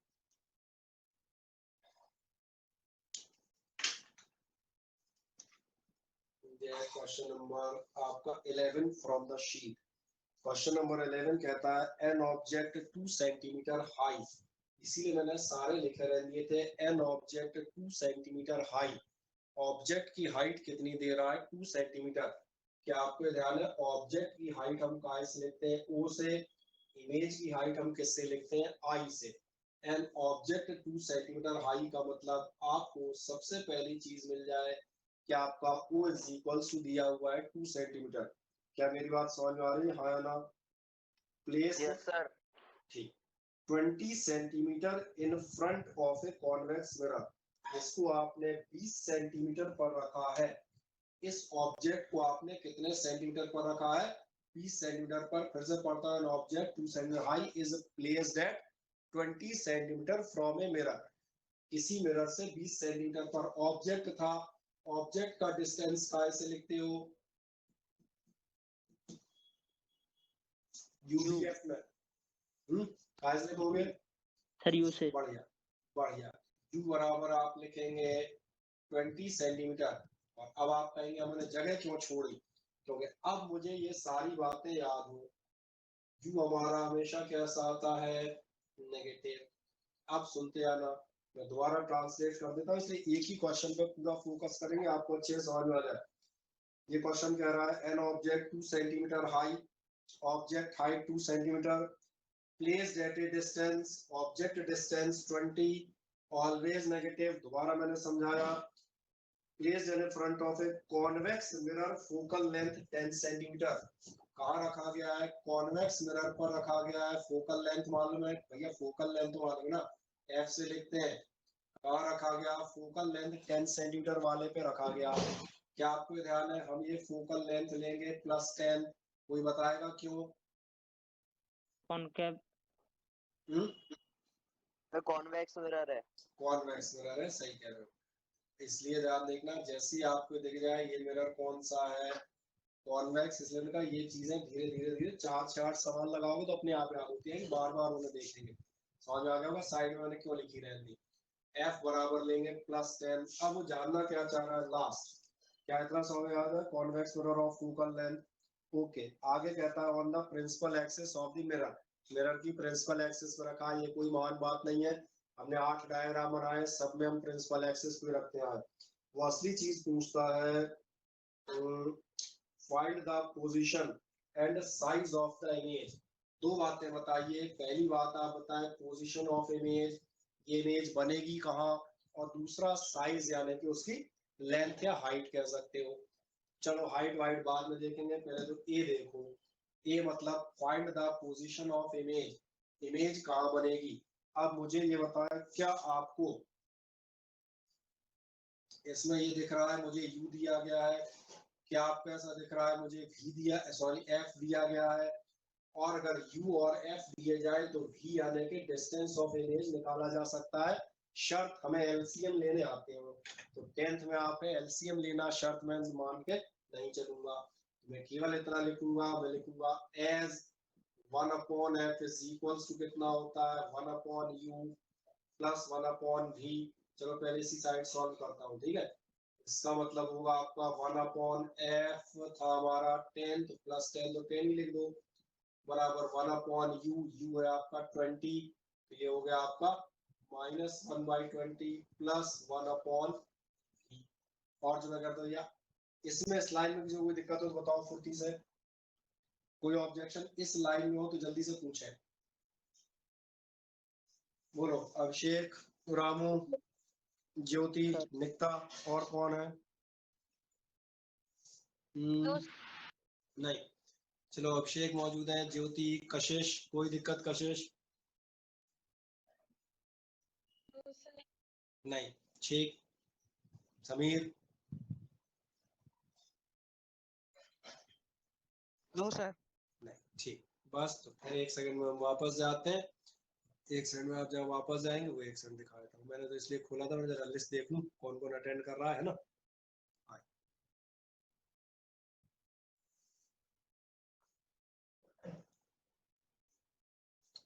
क्वेश्चन नंबर आपका 11 from the sheet. Question number 11 कहता है एन ऑब्जेक्ट 2 सेंटीमीटर हाई, इसीलिए मैंने सारे लिखे रह दिए थे। An object 2 centimetre high, object की हाइट कितनी दे रहा है? 2 सेंटीमीटर। क्या आपको ध्यान है ऑब्जेक्ट की हाइट हम काय से लिखते हैं? ओ से। इमेज की हाइट हम किससे लिखते हैं? आई से। एन ऑब्जेक्ट 2 सेंटीमीटर हाई का मतलब आपको सबसे पहली चीज मिल जाए कि आपका O इज इक्वल्स टू दिया हुआ है 2 सेंटीमीटर। क्या मेरी बात समझ में आ रही है, हाँ या ना? Place, yes sir. ठीक, 20 centimetre in front of a convex mirror, इसको आपने 20 सेंटीमीटर पर रखा है। इस ऑब्जेक्ट को आपने कितने सेंटीमीटर पर रखा है? 20 सेंटीमीटर पर। फिर से पढ़ता है, object 2 centimetre high is placed eight 20 centimetre from a mirror, किसी मिरर से 20 सेंटीमीटर पर ऑब्जेक्ट था। ऑब्जेक्ट का डिस्टेंस कैसे लिखते हो? यूडीएफ में। कैसे लिखोगे? सर यू से। बढ़िया बढ़िया। यू बराबर आप लिखेंगे 20 सेंटीमीटर। और अब आप कहेंगे हमने जगह क्यों छोड़ी, क्योंकि अब मुझे ये सारी बातें याद हो। यू हमारा हमेशा कैसा आता है? नेगेटिव। अब सुनते आना, मैं दोबारा ट्रांसलेट कर देता हूँ, इसलिए एक ही क्वेश्चन पे पूरा फोकस करेंगे, आपको अच्छे से समझ में आ जाए। ये क्वेश्चन कह रहा है an object 2 centimetre high, object height 2 centimetre, placed at a distance, object distance 20, always negative. दोबारा मैंने समझाया, placed in front of a convex mirror, focal length 10 centimetre. कहाँ रखा गया है? कॉन्वेक्स मिरर पर रखा गया है। फोकल लेंथ मालूम है भैया? फोकल लेंथ तो मालूम है ना, एफ से लिखते हैं। कहाँ रखा गया? फोकल लेंथ 10 सेंटीमीटर वाले पे रखा गया। क्या आपको ध्यान है? हम ये फोकल लेंथ लेंगे +10, कोई बताएगा क्यों? कॉनकेव। तो कॉन्वेक्स मिरर है। कॉन्वेक्स मिरर है, सही कह रहे हो। इसलिए ध्यान देखना, जैसे ही आपको दिख जाए ये मिरर कौन सा है, कॉन्वेक्स, इसलिए मैंने कहा ये चीजें धीरे धीरे धीरे 4 सवाल लगाओगे तो अपने आप याद होती है, बार बार उन्हें देखेंगे। समझ में आ गया होगा साइड में मैंने क्यों लिखी रहती। एफ बराबर लेंगे +10। अब वो जानना क्या चाह रहा है लास्ट, क्या इतना समझ याद है? Convex mirror of focal length. Okay, आगे कहता है on the principal axis of the mirror, mirror की प्रिंसिपल एक्सिस पर रखा है। ये कोई महान बात नहीं है, हमने 8 डायग्राम बनाए, सब में हम प्रिंसिपल एक्सिस पे रखते हैं। वो असली चीज पूछता है, find the position and size of the image. दो बातें बताइए। पहली बात आप बताएं पोजीशन ऑफ इमेज, ये इमेज बनेगी कहाँ, और दूसरा साइज यानी कि उसकी लेंथ या हाइट कह सकते हो। चलो हाइट वाइट बाद में देखेंगे, पहले तो ए देखो। ए मतलब find the position of image, image कहाँ बनेगी। अब मुझे ये बताया, क्या आपको इसमें ये दिख रहा है? मुझे यू दिया गया है, क्या आपको ऐसा दिख रहा है? मुझे वी दिया, सॉरी एफ दिया गया है। और अगर u और f दिए जाए तो v यानी कि डिस्टेंस ऑफ इमेज निकाला जा सकता है, शर्त हमें एलसीएम लेने आते हो। तो 10th में आप एलसीएम लेना शर्त मैं मान के नहीं चलूंगा, मैं केवल इतना लिखूंगा, मैं लिखूंगा as 1/f is equals to कितना होता है? 1/u plus 1/v। चलो पहले इसी साइड सॉल्व करता हूँ, ठीक है। इसका मतलब होगा आपका 1/f था हमारा 10, तो +10 तो 10 ही लिख दो, बराबर 1/u, u है आपका 20, तो ये हो गया आपका -1/20 प्लस 1/, और जो मैं करता हूँ या इसमें इस लाइन में जो कोई दिक्कत हो तो बताओ फुर्ती से, कोई ऑब्जेक्शन इस लाइन में हो तो जल्दी से पूछे। बोलो अभिषेक, रामू, ज्योति, निकिता, और कौन है? नहीं, चलो अभिषेक मौजूद है, ज्योति, कशिश, कोई दिक्कत? कशिश नहीं, ठीक। समीर? No sir. नहीं, ठीक। बस तो फिर 1 सेकंड में हम वापस जाते हैं। 1 सेकंड में आप जब वापस जाएंगे वो 1 सेकंड दिखा देता हूँ। मैंने तो इसलिए खोला था, मैं जरा लिस्ट देख लूँ कौन कौन अटेंड कर रहा है ना।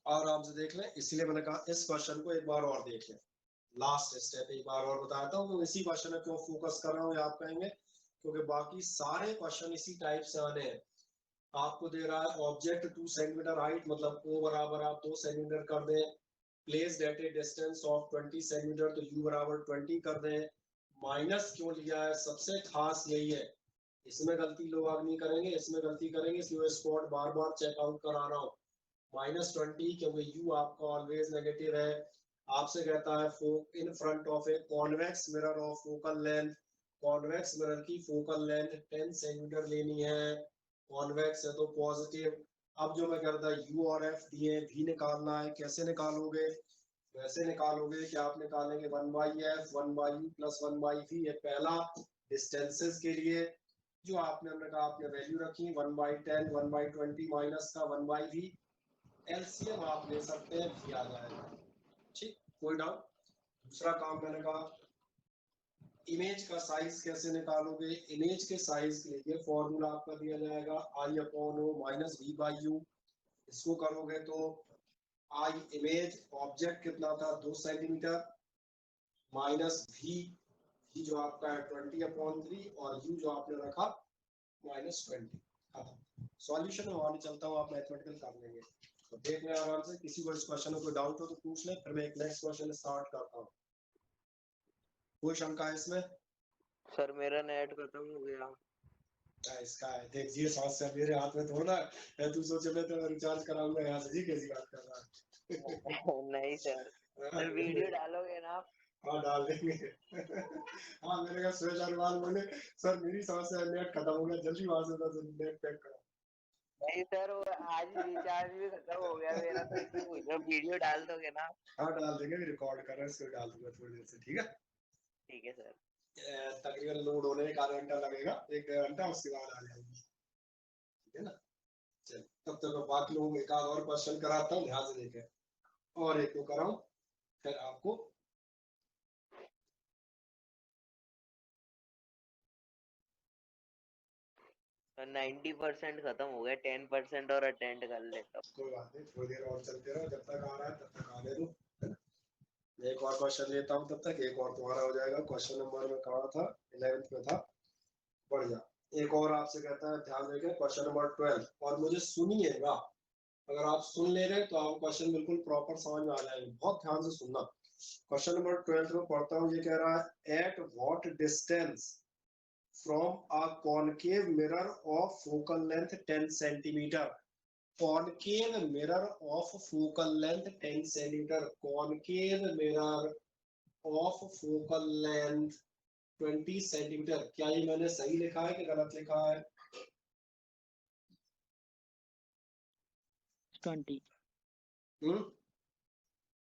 और आप जो देख लें, इसीलिए मैंने कहा इस क्वेश्चन को एक बार और देख लें। लास्ट स्टेप एक बार और बताता हूँ, तो इसी क्वेश्चन में क्यों फोकस कर रहा हूँ आप कहेंगे, क्योंकि बाकी सारे क्वेश्चन इसी टाइप से आने हैं। आपको दे रहा है ऑब्जेक्ट 2 सेंटीमीटर हाइट, मतलब O बराबर आप 2 सेंटीमीटर कर दें, place at a distance of 20 centimetre, तो U बराबर 20 कर दें। माइनस क्यों लिया है, सबसे खास यही है, इसमें गलती लोग आगे नहीं करेंगे, इसमें गलती करेंगे, इसलिए स्पॉट बार बार चेकआउट करा रहा हूँ। -20 क्योंकि U आपका ऑलवेज नेगेटिव है। आपसे कहता है in front of a convex mirror of focal length, convex mirror की फोकल लेंथ 10 सेंटीमीटर लेनी है, कॉन्वेक्स है तो पॉजिटिव। अब जो मैं करता U और F दिए, V निकालना है, कैसे निकालोगे? वैसे निकालोगे कि आप निकालेंगे 1/f 1/u प्लस 1/v, ये पहला डिस्टेंसेस के लिए जो आपने हमने कहा आपने वैल्यू रखी 1/10 1/20 माइनस का 1/v, एलसीएम आप ले सकते हैं, भी आ जाएगा। ठीक, कोई डाउट? दूसरा काम मैंने कहा इमेज का साइज कैसे निकालोगे? इमेज के साइज के लिए फॉर्मूला आपका दिया जाएगा I/O माइनस V/U। इसको करोगे तो I इमेज ऑब्जेक्ट कितना था 2 सेंटीमीटर माइनस V जो आपका है 20/3 और U जो आपने रखा -20। सॉल्यूशन में वहां चलता हूँ, आप मैथमेटिकल कर लेंगे तो देख लें आराम से। किसी को इस क्वेश्चन में कोई डाउट हो तो पूछ लें, फिर मैं एक नेक्स्ट क्वेश्चन स्टार्ट करता हूँ। कोई शंका है इसमें? सर मेरा नेट खत्म हो गया। इसका है देखिए, सांस से मेरे हाथ में थोड़ा है, तू सोचे मैं तो रिचार्ज कराऊंगा यहाँ से, जी कैसी बात कर रहा है? नहीं सर, सर वीडियो डालोगे ना आप? हाँ डाल देंगे। हाँ मैंने कहा सुरेश अग्रवाल बोले सर मेरी समस्या नेट खत्म हो गया, जल्दी वहां से नेट पैक करो। नहीं सर, वो आज रिचार्ज भी खत्म हो गया मेरा, तो इसलिए पूछ रहा हूं, वीडियो डाल दोगे ना? हाँ डाल देंगे, रिकॉर्ड कर रहे हैं, इसको डाल दूंगा थोड़ी देर से, ठीक है? ठीक है सर। तकरीबन लोड होने में 1 घंटा लगेगा, 1 घंटा, उसके बाद आ जाएगी, ठीक है ना? चल तब तक मैं बाकी लोगों को एक आध और क्वेश्चन कराता हूँ, ध्यान से देखें, और एक को कराऊं फिर आपको। तो 90% खत्म हो गया, 10% और अटेंड कर लेता हूँ। कोई बात नहीं, थोड़ी देर और चलते रहो, जब तक आ रहा है तब तक आने दो। एक और क्वेश्चन लेता हूँ, तब तक एक और तुम्हारा हो जाएगा। क्वेश्चन नंबर में कहा था 11th में था, बढ़िया। एक और आपसे कहता है, ध्यान देंगे क्वेश्चन नंबर 12, और मुझे सुनिएगा, अगर आप सुन ले रहे तो आपको क्वेश्चन बिल्कुल प्रॉपर समझ में आ जाएंगे, बहुत ध्यान से सुनना। क्वेश्चन नंबर 12 में पढ़ता हूँ, ये कह रहा है at what distance from a concave mirror of focal length 10 centimetre, concave mirror of focal length 10 centimetre, concave mirror of focal length 20 centimetre. क्या ये मैंने सही लिखा है कि गलत लिखा है? 20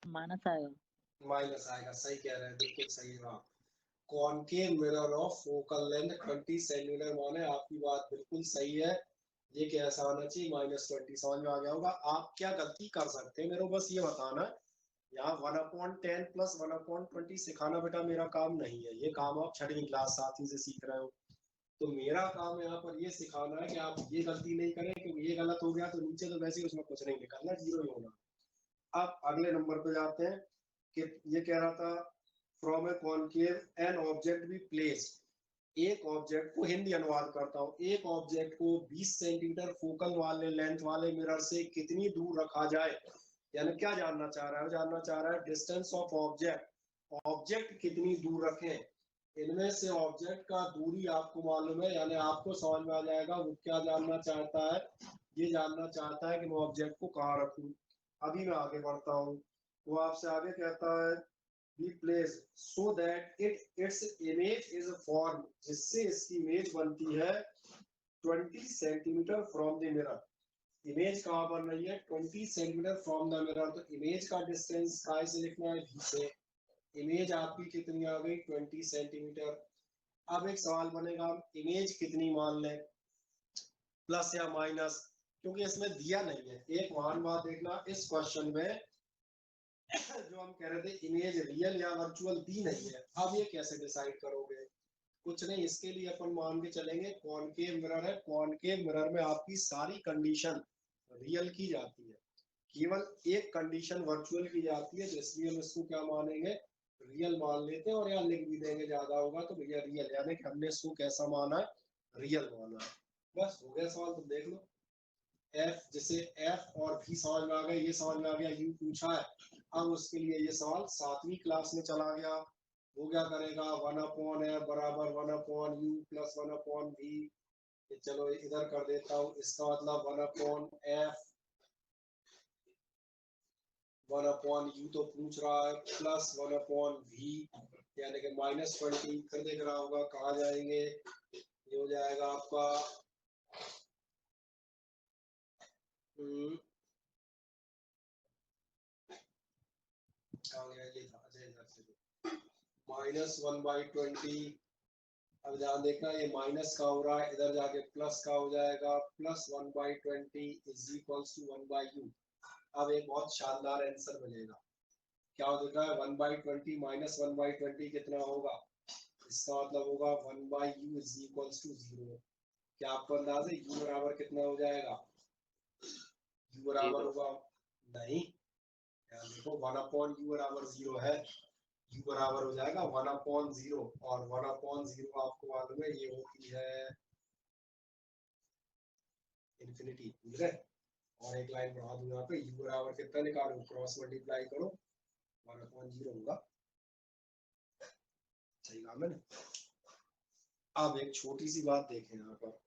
माइनस आएगा। माइनस आएगा, सही कह रहे हैं, बिल्कुल सही है। Concave mirror of focal length 20 centimetre, माने आपकी बात बिल्कुल सही है। ये कैसा आना चाहिए? -20। समझ में आ गया होगा। आप क्या गलती कर सकते हैं, मेरे को बस ये बताना है। यहाँ 1/10 प्लस 1/20 सिखाना बेटा मेरा काम नहीं है, ये काम आप 6वीं क्लास 7वीं से सीख रहे हो। तो मेरा काम यहाँ पर ये सिखाना है कि आप ये गलती नहीं करें, क्योंकि ये गलत हो गया तो नीचे तो वैसे ही उसमें कुछ नहीं निकलना, 0 ही होना। अब अगले नंबर पे जाते हैं कि ये कह रहा था from A concave an object be placed, एक ऑब्जेक्ट को, हिंदी अनुवाद करता हूँ, एक ऑब्जेक्ट को 20 सेंटीमीटर फोकल वाले लेंथ वाले मिरर से कितनी दूर रखा जाए यानी क्या जानना चाह रहा है, जानना चाह रहा है डिस्टेंस ऑफ ऑब्जेक्ट, ऑब्जेक्ट कितनी दूर रखें, इनमें से ऑब्जेक्ट का दूरी आपको मालूम है, यानी आपको समझ में आ जाएगा वो क्या जानना चाहता है, ये जानना चाहता है कि मैं ऑब्जेक्ट को कहाँ रखूं। अभी मैं आगे बढ़ता हूँ, वो आपसे आगे कहता है be place so that its image is form, जिससे इसकी इमेज बनती है 20 centimetre from the mirror. Image कहाँ बन रही है, 20 सेंटीमीटर फ्रॉम द मिरर, तो इमेज का डिस्टेंस काय से लिखना है, भी से। इमेज आपकी कितनी आ गई, 20 सेंटीमीटर। अब एक सवाल बनेगा, इमेज कितनी मान लें, प्लस या माइनस, क्योंकि इसमें दिया नहीं है। एक महान बात देखना, इस क्वेश्चन में जो हम कह रहे थे इमेज रियल या वर्चुअल दी नहीं है। अब ये कैसे डिसाइड करोगे, कुछ नहीं, इसके लिए अपन मान के चलेंगे कॉनकेव मिरर है, कॉनकेव मिरर में आपकी सारी कंडीशन रियल की जाती है, केवल एक कंडीशन वर्चुअल की जाती है, इसलिए हम इसको क्या मानेंगे, रियल मान लेते हैं, और यहाँ लिख भी देंगे, ज्यादा होगा तो भैया रियल, यानी कि हमने इसको कैसा माना है, रियल माना है। बस हो गया सवाल, तुम देख लो। एफ, जैसे एफ और भी समझ में आ गया, ये समझ में आ गया, यू पूछा है, अब उसके लिए ये सवाल 7वीं क्लास में चला गया। वो क्या करेगा, 1/f बराबर 1/u प्लस 1/v, चलो इधर कर देता हूँ, इसका मतलब 1/f 1/u तो पूछ रहा है, प्लस 1/v, यानी कि -20। फिर देख रहा होगा कहाँ जाएंगे, ये हो जाएगा आपका -1/20। अब ध्यान देखना, ये माइनस का हो रहा है, इधर जाके प्लस का हो जाएगा, plus 1/20 is equals to 1/u। अब एक बहुत शानदार आंसर मिलेगा, क्या होता है, 1/20 माइनस 1/20 कितना होगा, इसका मतलब होगा 1/u इज इक्वल्स टू 0। क्या आपको अंदाज है u बराबर कितना हो जाएगा, u बराबर होगा, नहीं, देखो 1/u बराबर 0 है, u बराबर हो जाएगा 1/0, और 1/0 आपको मालूम है ये होती है इन्फिनिटी, ठीक है। और एक लाइन बढ़ा दूं यहाँ पे, u बराबर कितना निकालो, क्रॉस मल्टीप्लाई करो, 1/0 होगा, सही कहा मैंने। अब एक छोटी सी बात देखें यहाँ पर,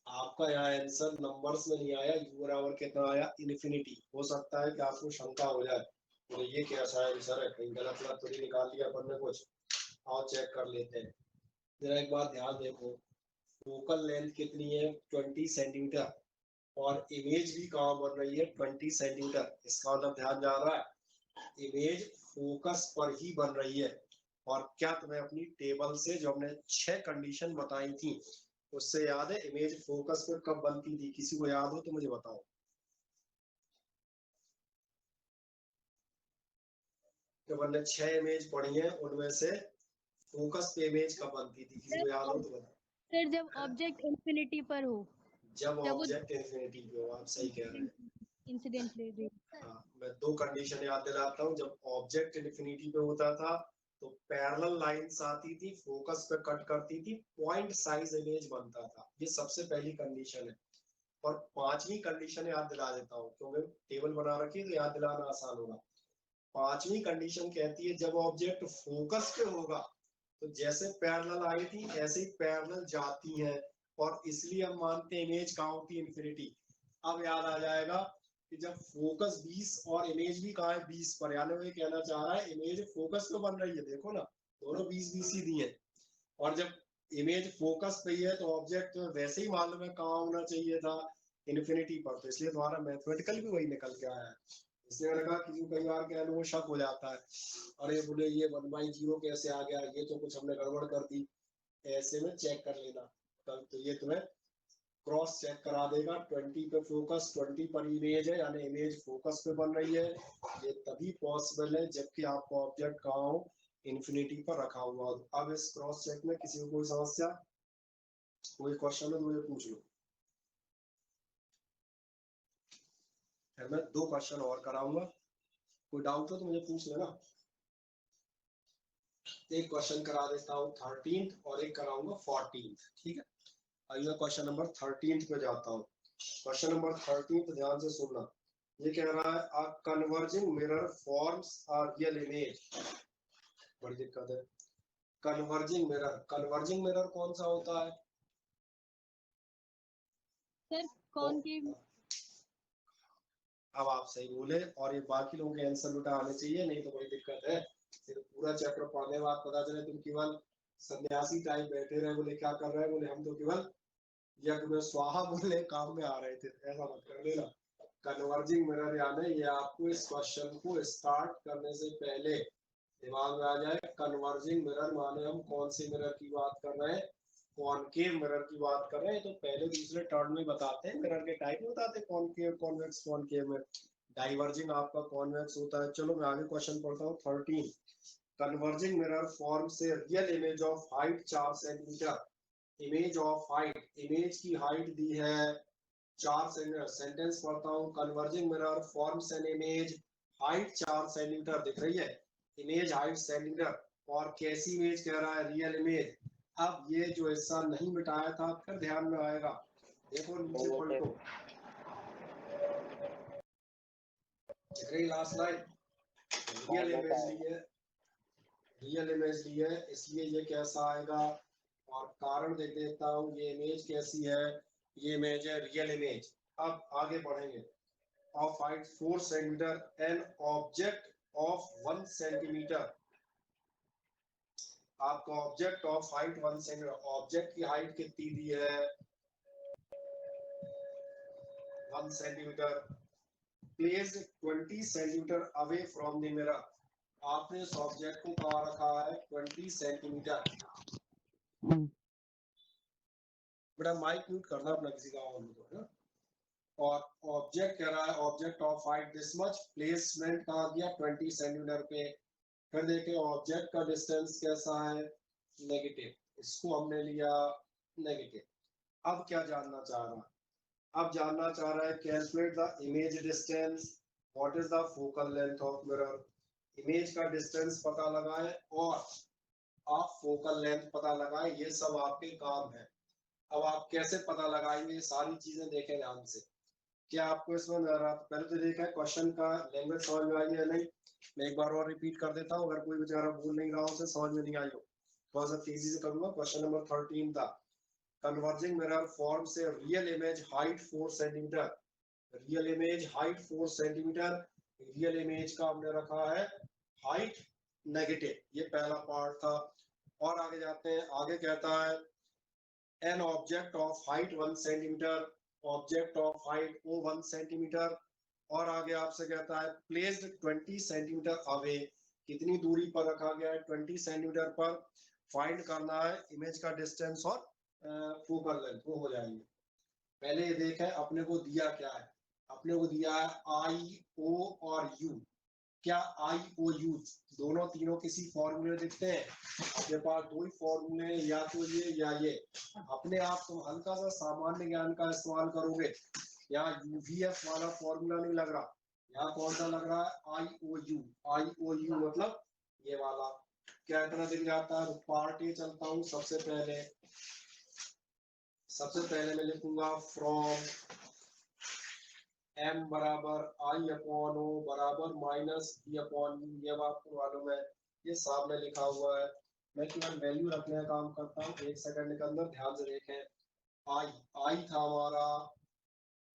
आपका यहाँ आंसर नंबर्स में नहीं आया, u बराबर कितना आया, इन्फिनिटी। हो सकता है कि आपको शंका हो जाए, तो ये कैसा आंसर है, कहीं गलत तो नहीं निकाल लिया अपन ने कुछ, आओ चेक कर लेते हैं। जरा एक बार ध्यान देखो, फोकल लेंथ कितनी है, 20 सेंटीमीटर, और इमेज भी कहाँ बन रही है, 20 सेंटीमीटर। इसका मतलब ध्यान जा रहा है, इमेज फोकस पर ही बन रही है। और क्या तुम्हें अपनी टेबल से जो हमने 6 कंडीशन बताई थी उससे याद है, इमेज फोकस पर कब बनती थी, किसी को याद हो तो मुझे बताओ। तो हमने 6 इमेज पढ़ी है, उनमें से फोकस पे इमेज कब बनती थी, किसी को याद हो तो बताओ। सर जब ऑब्जेक्ट इन्फिनिटी पर हो, जब ऑब्जेक्ट इन्फिनिटी पे हो, आप सही कह रहे हैं। Incident ray. हाँ, मैं 2 कंडीशन याद दिलाता हूँ। जब ऑब्जेक्ट इन्फिनिटी पे होता था तो पैरेलल लाइंस आती थी, फोकस पे कट करती थी, पॉइंट साइज इमेज बनता था, ये सबसे पहली कंडीशन है। और 5वीं कंडीशन याद दिला देता हूँ, क्योंकि टेबल बना रखी है तो याद दिलाना आसान होगा। 5वीं कंडीशन कहती है जब ऑब्जेक्ट फोकस पे होगा तो जैसे पैरेलल आई थी ऐसे ही पैरेलल जाती है, और इसलिए हम मानते हैं इमेज कहाँ होती है, इन्फिनिटी। अब याद आ जाएगा कि जब फोकस 20 और इमेज भी कहाँ है 20 पर, यानी वो ये कहना चाह रहा है इमेज फोकस पे बन रही है, देखो ना दोनों 20 ही दिए। और जब इमेज फोकस पे ही है तो ऑब्जेक्ट तो वैसे ही मालूम है कहाँ होना चाहिए था, इन्फिनिटी पर, तो इसलिए तुम्हारा मैथमेटिकल भी वही निकल के आया है। इसलिए मैंने कहा कि कई बार क्या लोगों को शक हो जाता है, अरे बोले ये 1/0 कैसे आ गया, ये तो कुछ हमने गड़बड़ कर दी। ऐसे में चेक कर लेना, तब तो ये तुम्हें क्रॉस चेक करा देगा। 20 पे फोकस, 20 पर इमेज है, यानी इमेज फोकस पे बन रही है। ये तभी पॉसिबल है जबकि आपका ऑब्जेक्ट कहाँ हो, इन्फिनिटी पर रखा हुआ हो। अब इस क्रॉस चेक में किसी को कोई समस्या, कोई क्वेश्चन है तो मुझे पूछ लो। फिर मैं 2 क्वेश्चन और कराऊंगा, कोई डाउट हो तो मुझे पूछ लेना। एक क्वेश्चन करा देता हूँ 13th और एक कराऊंगा 14th, ठीक है। अभी मैं क्वेश्चन नंबर 13th पे जाता हूँ। क्वेश्चन नंबर 13th ध्यान से सुनना, ये कह रहा है a converging mirror forms a real image. बड़ी दिक्कत है। कन्वर्जिंग मिरर कौन सा होता है? सर कौन की अब आप सही बोले और ये बाकी लोगों के आंसर उल्टा आने चाहिए, नहीं तो बड़ी दिक्कत है। फिर पूरा चैप्टर पढ़ने के बाद पता चले तुम केवल सन्यासी टाइप बैठे रहे, बोले क्या कर रहे हैं, बोले हम तो केवल यज्ञ में स्वाहा बोलने काम में आ रहे थे। ऐसा मत कर लेना। कन्वर्जिंग मिरर यानी ये आपको इस क्वेश्चन को स्टार्ट करने से पहले दिमाग में आ जाए। कन्वर्जिंग मिरर माने हम कौन से मिरर की बात कर रहे हैं? कॉनकेव मिरर की बात कर रहे हैं। तो पहले दूसरे टर्म में बताते हैं, मिरर के टाइप बताते हैं, कॉनकेव, कॉन्वेक्स, कॉनकेव में। डाइवर्जिंग आपका कॉन्वेक्स होता है। चलो मैं आगे क्वेश्चन पढ़ता हूँ। 13 कन्वर्जिंग मिरर फॉर्म से real image of height 4 centimetre. Image of height, image की हाइट दी है 4 सेंटीमीटर। सेंटेंस पढ़ता हूँ। Converging mirror forms an image height 4 centimetre दिख रही है, इमेज हाइट सेंटीमीटर। और कैसी इमेज कह रहा है? Real image. अब ये जो हिस्सा नहीं मिटाया था फिर ध्यान में आएगा। देखो नीचे पलटो, दिख रही लास्ट लाइन? रियल इमेज ली है, रियल इमेज ली है, इसलिए ये कैसा आएगा? और कारण देख देता हूँ। ये इमेज कैसी है? ये इमेज है रियल इमेज। अब आगे बढ़ेंगे। Of height 4 centimetre an object of 1 centimetre. आपका object of height 1 centimetre, object की हाइट कितनी दी है? 1 centimetre. Placed 20 centimetre away from the mirror. आपने इस ऑब्जेक्ट को कहाँ रखा है? 20 सेंटीमीटर। बेटा माइक म्यूट करना अपना, किसी का ऑन हो है ना। और ऑब्जेक्ट कह रहा है object of height this much, placement कहाँ दिया? 20 सेंटीमीटर पे। फिर देखें ऑब्जेक्ट का डिस्टेंस कैसा है? नेगेटिव, इसको हमने लिया नेगेटिव। अब क्या जानना चाह रहा है? अब जानना चाह रहा है calculate the image distance, what is the focal length of mirror. Image का डिस्टेंस पता लगाएं और आप फोकल लेंथ पता लगाएं, ये सब आपके काम है। अब आप कैसे पता लगाएंगे? सारी चीजें देखें ध्यान से। क्या आपको इसमें पहले तो देखा है क्वेश्चन का लैंग्वेज समझ में आई है नहीं? मैं एक बार और रिपीट कर देता हूँ, अगर कोई बेचारा भूल नहीं रहा उसे समझ में नहीं आई हो। थोड़ा सा तेजी से करूंगा। क्वेश्चन नंबर 13 था। कन्वर्जिंग मिरर फॉर्म से real image height 4 centimetre. Real image height 4 centimetre. Real image का हमने रखा है हाइट नेगेटिव, ये पहला पार्ट था। और आगे जाते हैं। आगे कहता है an object of height 1 centimetre, object of height O 1 centimetre. और आगे आपसे कहता है प्लेस्ड 20 सेंटीमीटर अवे, कितनी दूरी पर रखा गया है? 20 सेंटीमीटर पर। फाइंड करना है इमेज का डिस्टेंस और फोकल लेंथ, वो हो जाएंगे। पहले ये देखें अपने को दिया क्या है। अपने को दिया है आई ओ और यू। क्या आई ओ यू दोनों तीनों किसी फॉर्मूले दिखते हैं? आपके पास दो ही फॉर्मूले, या तो ये या ये। अपने आप तुम हल्का सा सामान्य ज्ञान का इस्तेमाल करोगे। यहाँ यूवीएफ वाला फॉर्मूला नहीं लग रहा, यहाँ कौन सा लग रहा है? आई ओ यू। आई ओ यू मतलब ये वाला। क्या इतना दिख जाता है? पार्ट ए चलता हूँ। सबसे पहले मैं लिखूंगा फ्रॉम m बराबर आई अपॉन ओ बराबर माइनस बी अपॉन यू। ये आपको मालूम है, ये सामने लिखा हुआ है। मैं केवल वैल्यू रखने का काम करता हूँ। एक सेकंड के अंदर ध्यान से देखें। आई था हमारा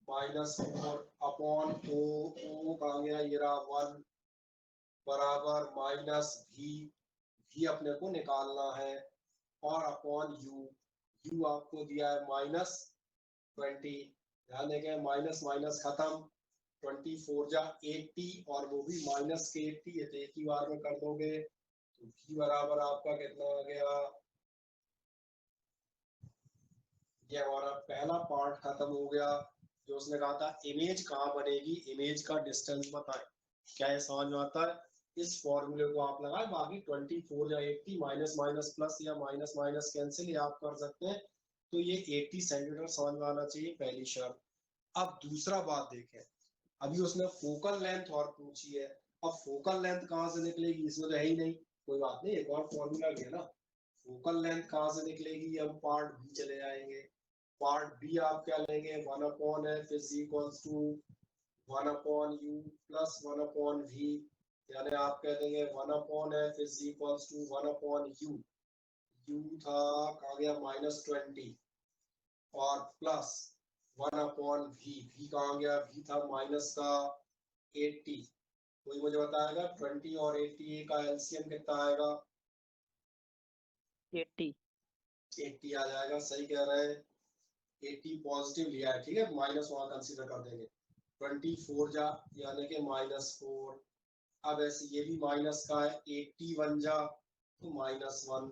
-4 अपॉन ओ कहाँ गया? ये रहा 1 बराबर माइनस भी अपने को निकालना है। और अपॉन यू आपको दिया है -20। ध्यान देंगे माइनस माइनस खत्म। 24 जा 80 और वो भी माइनस के 80, ये तो एक ही बार में कर दोगे। तो v बराबर आपका कितना आ गया? ये हमारा पहला पार्ट खत्म हो गया। जो उसने कहा था इमेज कहाँ बनेगी, इमेज का डिस्टेंस बताएं। क्या ये समझ में आता है? इस फॉर्मूले को आप लगाए, बाकी 24 या 80 माइनस माइनस प्लस या माइनस माइनस कैंसिल, ये आप कर सकते हैं। तो ये 80 सेंटीमीटर समझ में आना चाहिए, पहली शर्त। अब दूसरा बात देखें। अभी उसने फोकल लेंथ और पूछी है। अब फोकल लेंथ कहाँ से निकलेगी? इसमें तो है ही नहीं। कोई बात नहीं, एक और फॉर्मूला लिया ना। फोकल लेंथ कहाँ से निकलेगी? हम पार्ट बी चले जाएंगे। पार्ट बी आप क्या लेंगे? 1 upon F is equals to 1/u plus 1/v, यानी आप कह देंगे 1/f is equals to 1/u। u था कहा गया -20 और प्लस 1/v, v कहा गया, v था माइनस का 80। कोई मुझे बताएगा 20 और 80 का एलसीएम कितना आएगा? 80 80 आ जाएगा, सही कह रहे हैं। 80 पॉजिटिव लिया है, ठीक है, माइनस वहां कंसीडर कर देंगे। 24 जा यानी कि -4। अब ऐसे ये भी माइनस का है, 81 जा तो -1,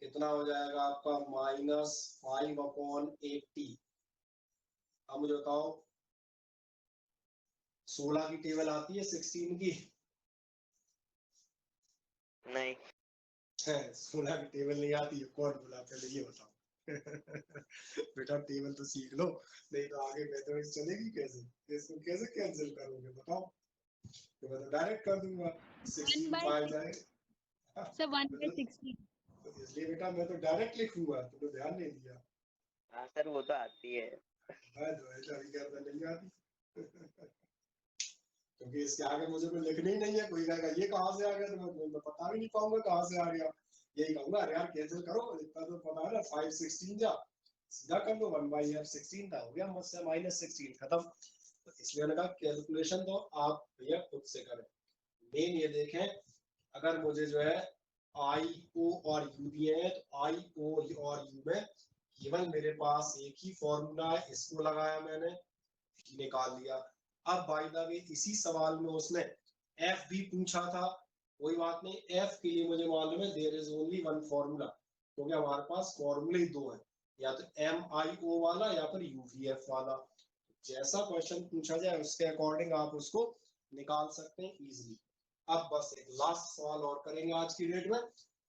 कितना हो जाएगा आपका -5/80। अब मुझे बताओ 16 की टेबल आती है 16 की? नहीं 16 की टेबल नहीं आती है, कौन बोला पहले ये बताओ? बेटा टेबल तो सीख लो, नहीं तो आगे मैथमेटिक्स चलेगी कैसे? इसको कैसे कैंसिल करोगे बताओ? तो मैं तो डायरेक्ट कर दूंगा, 16 5 जाएगा। सर 1/16। तो इसलिए बेटा मैं तो डायरेक्ट लिखूंगा, तुमने ध्यान नहीं दिया। हाँ सर वो तो आती है। अभी क्या नहीं आती? क्योंकि इसके आगे मुझे कोई लिखनी ही नहीं है। कोई कहेगा ये कहाँ से आ गया, तो मैं बता भी नहीं पाऊंगा कहाँ से आ गया। यही कहूंगा अरे यार कैंसिल करो, इतना तो पता है ना, 5/16 जा सीधा कर लो, 1/16 था, हो गया मुझसे -16, खत्म। तो इसलिए मैंने कहा कैलकुलेशन तो आप भैया खुद से करें। मेन ये देखें, अगर मुझे जो है आई ओ और यू दिए हैं, तो आई ओ और यू में केवल मेरे पास एक ही फॉर्मूला है, इसको लगाया मैंने, निकाल लिया। अब बाय द वे इसी सवाल में उसने एफ भी पूछा था, कोई बात नहीं, एफ के लिए मुझे मालूम है there is only one formula, क्योंकि हमारे पास फॉर्मूले ही दो हैं, या तो MIO वाला या फिर UVF वाला। जैसा क्वेश्चन पूछा जाए उसके अकॉर्डिंग आप उसको निकाल सकते हैं इजीली। अब बस एक लास्ट सवाल और करेंगे आज की डेट में,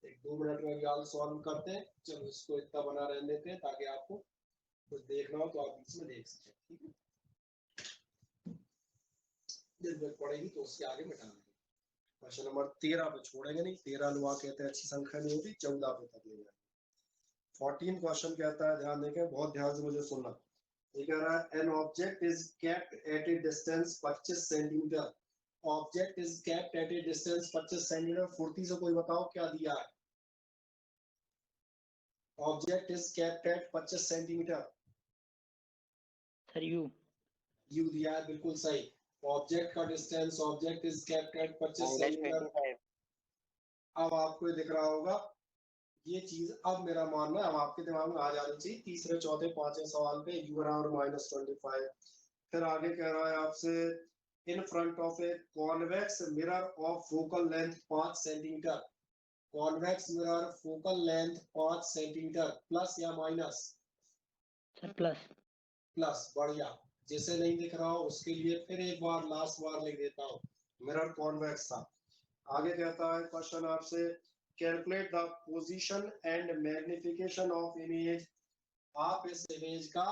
एक 2 मिनट में याद सॉल्व करते हैं। चलो इसको इतना बना रहने देते हैं ताकि आपको कुछ देखना हो तो आप बीच में देख सकें, ठीक है? जरूरत पड़ेगी तो उसके आगे मिटा देंगे। क्वेश्चन नंबर 13 पे छोड़ेंगे नहीं, 13 लोग कहते हैं अच्छी संख्या नहीं होती, 14 पे तक ले जाएंगे। 14 क्वेश्चन कहता है, ध्यान देंगे, बहुत ध्यान से मुझे सुनना। ये कह रहा है an object is kept at a distance 25 centimetre. Object is kept at a distance 25 centimetre. फुर्ती से कोई बताओ क्या दिया है? Object is kept at 25 centimetre. Sir you दिया है, बिल्कुल सही। ऑब्जेक्ट का distance, object is kept at 25 centimetre. -25। अब आपको ये दिख रहा होगा ये चीज, अब मेरा मानना है अब आपके दिमाग में आ जानी चाहिए तीसरे चौथे पांचवें सवाल पे, u बराबर -25। फिर आगे कह रहा है आपसे इन front of a convex mirror of focal length 5 centimetre. Convex mirror focal length 5 centimetre, plus या माइनस? Sir plus. प्लस, बढ़िया। जिसे नहीं दिख रहा हो उसके लिए फिर एक बार लास्ट बार लिख देता हूँ, मिरर कॉन्वेक्स था। आगे कहता है क्वेश्चन आपसे calculate the position and magnification of image. आप इस इमेज का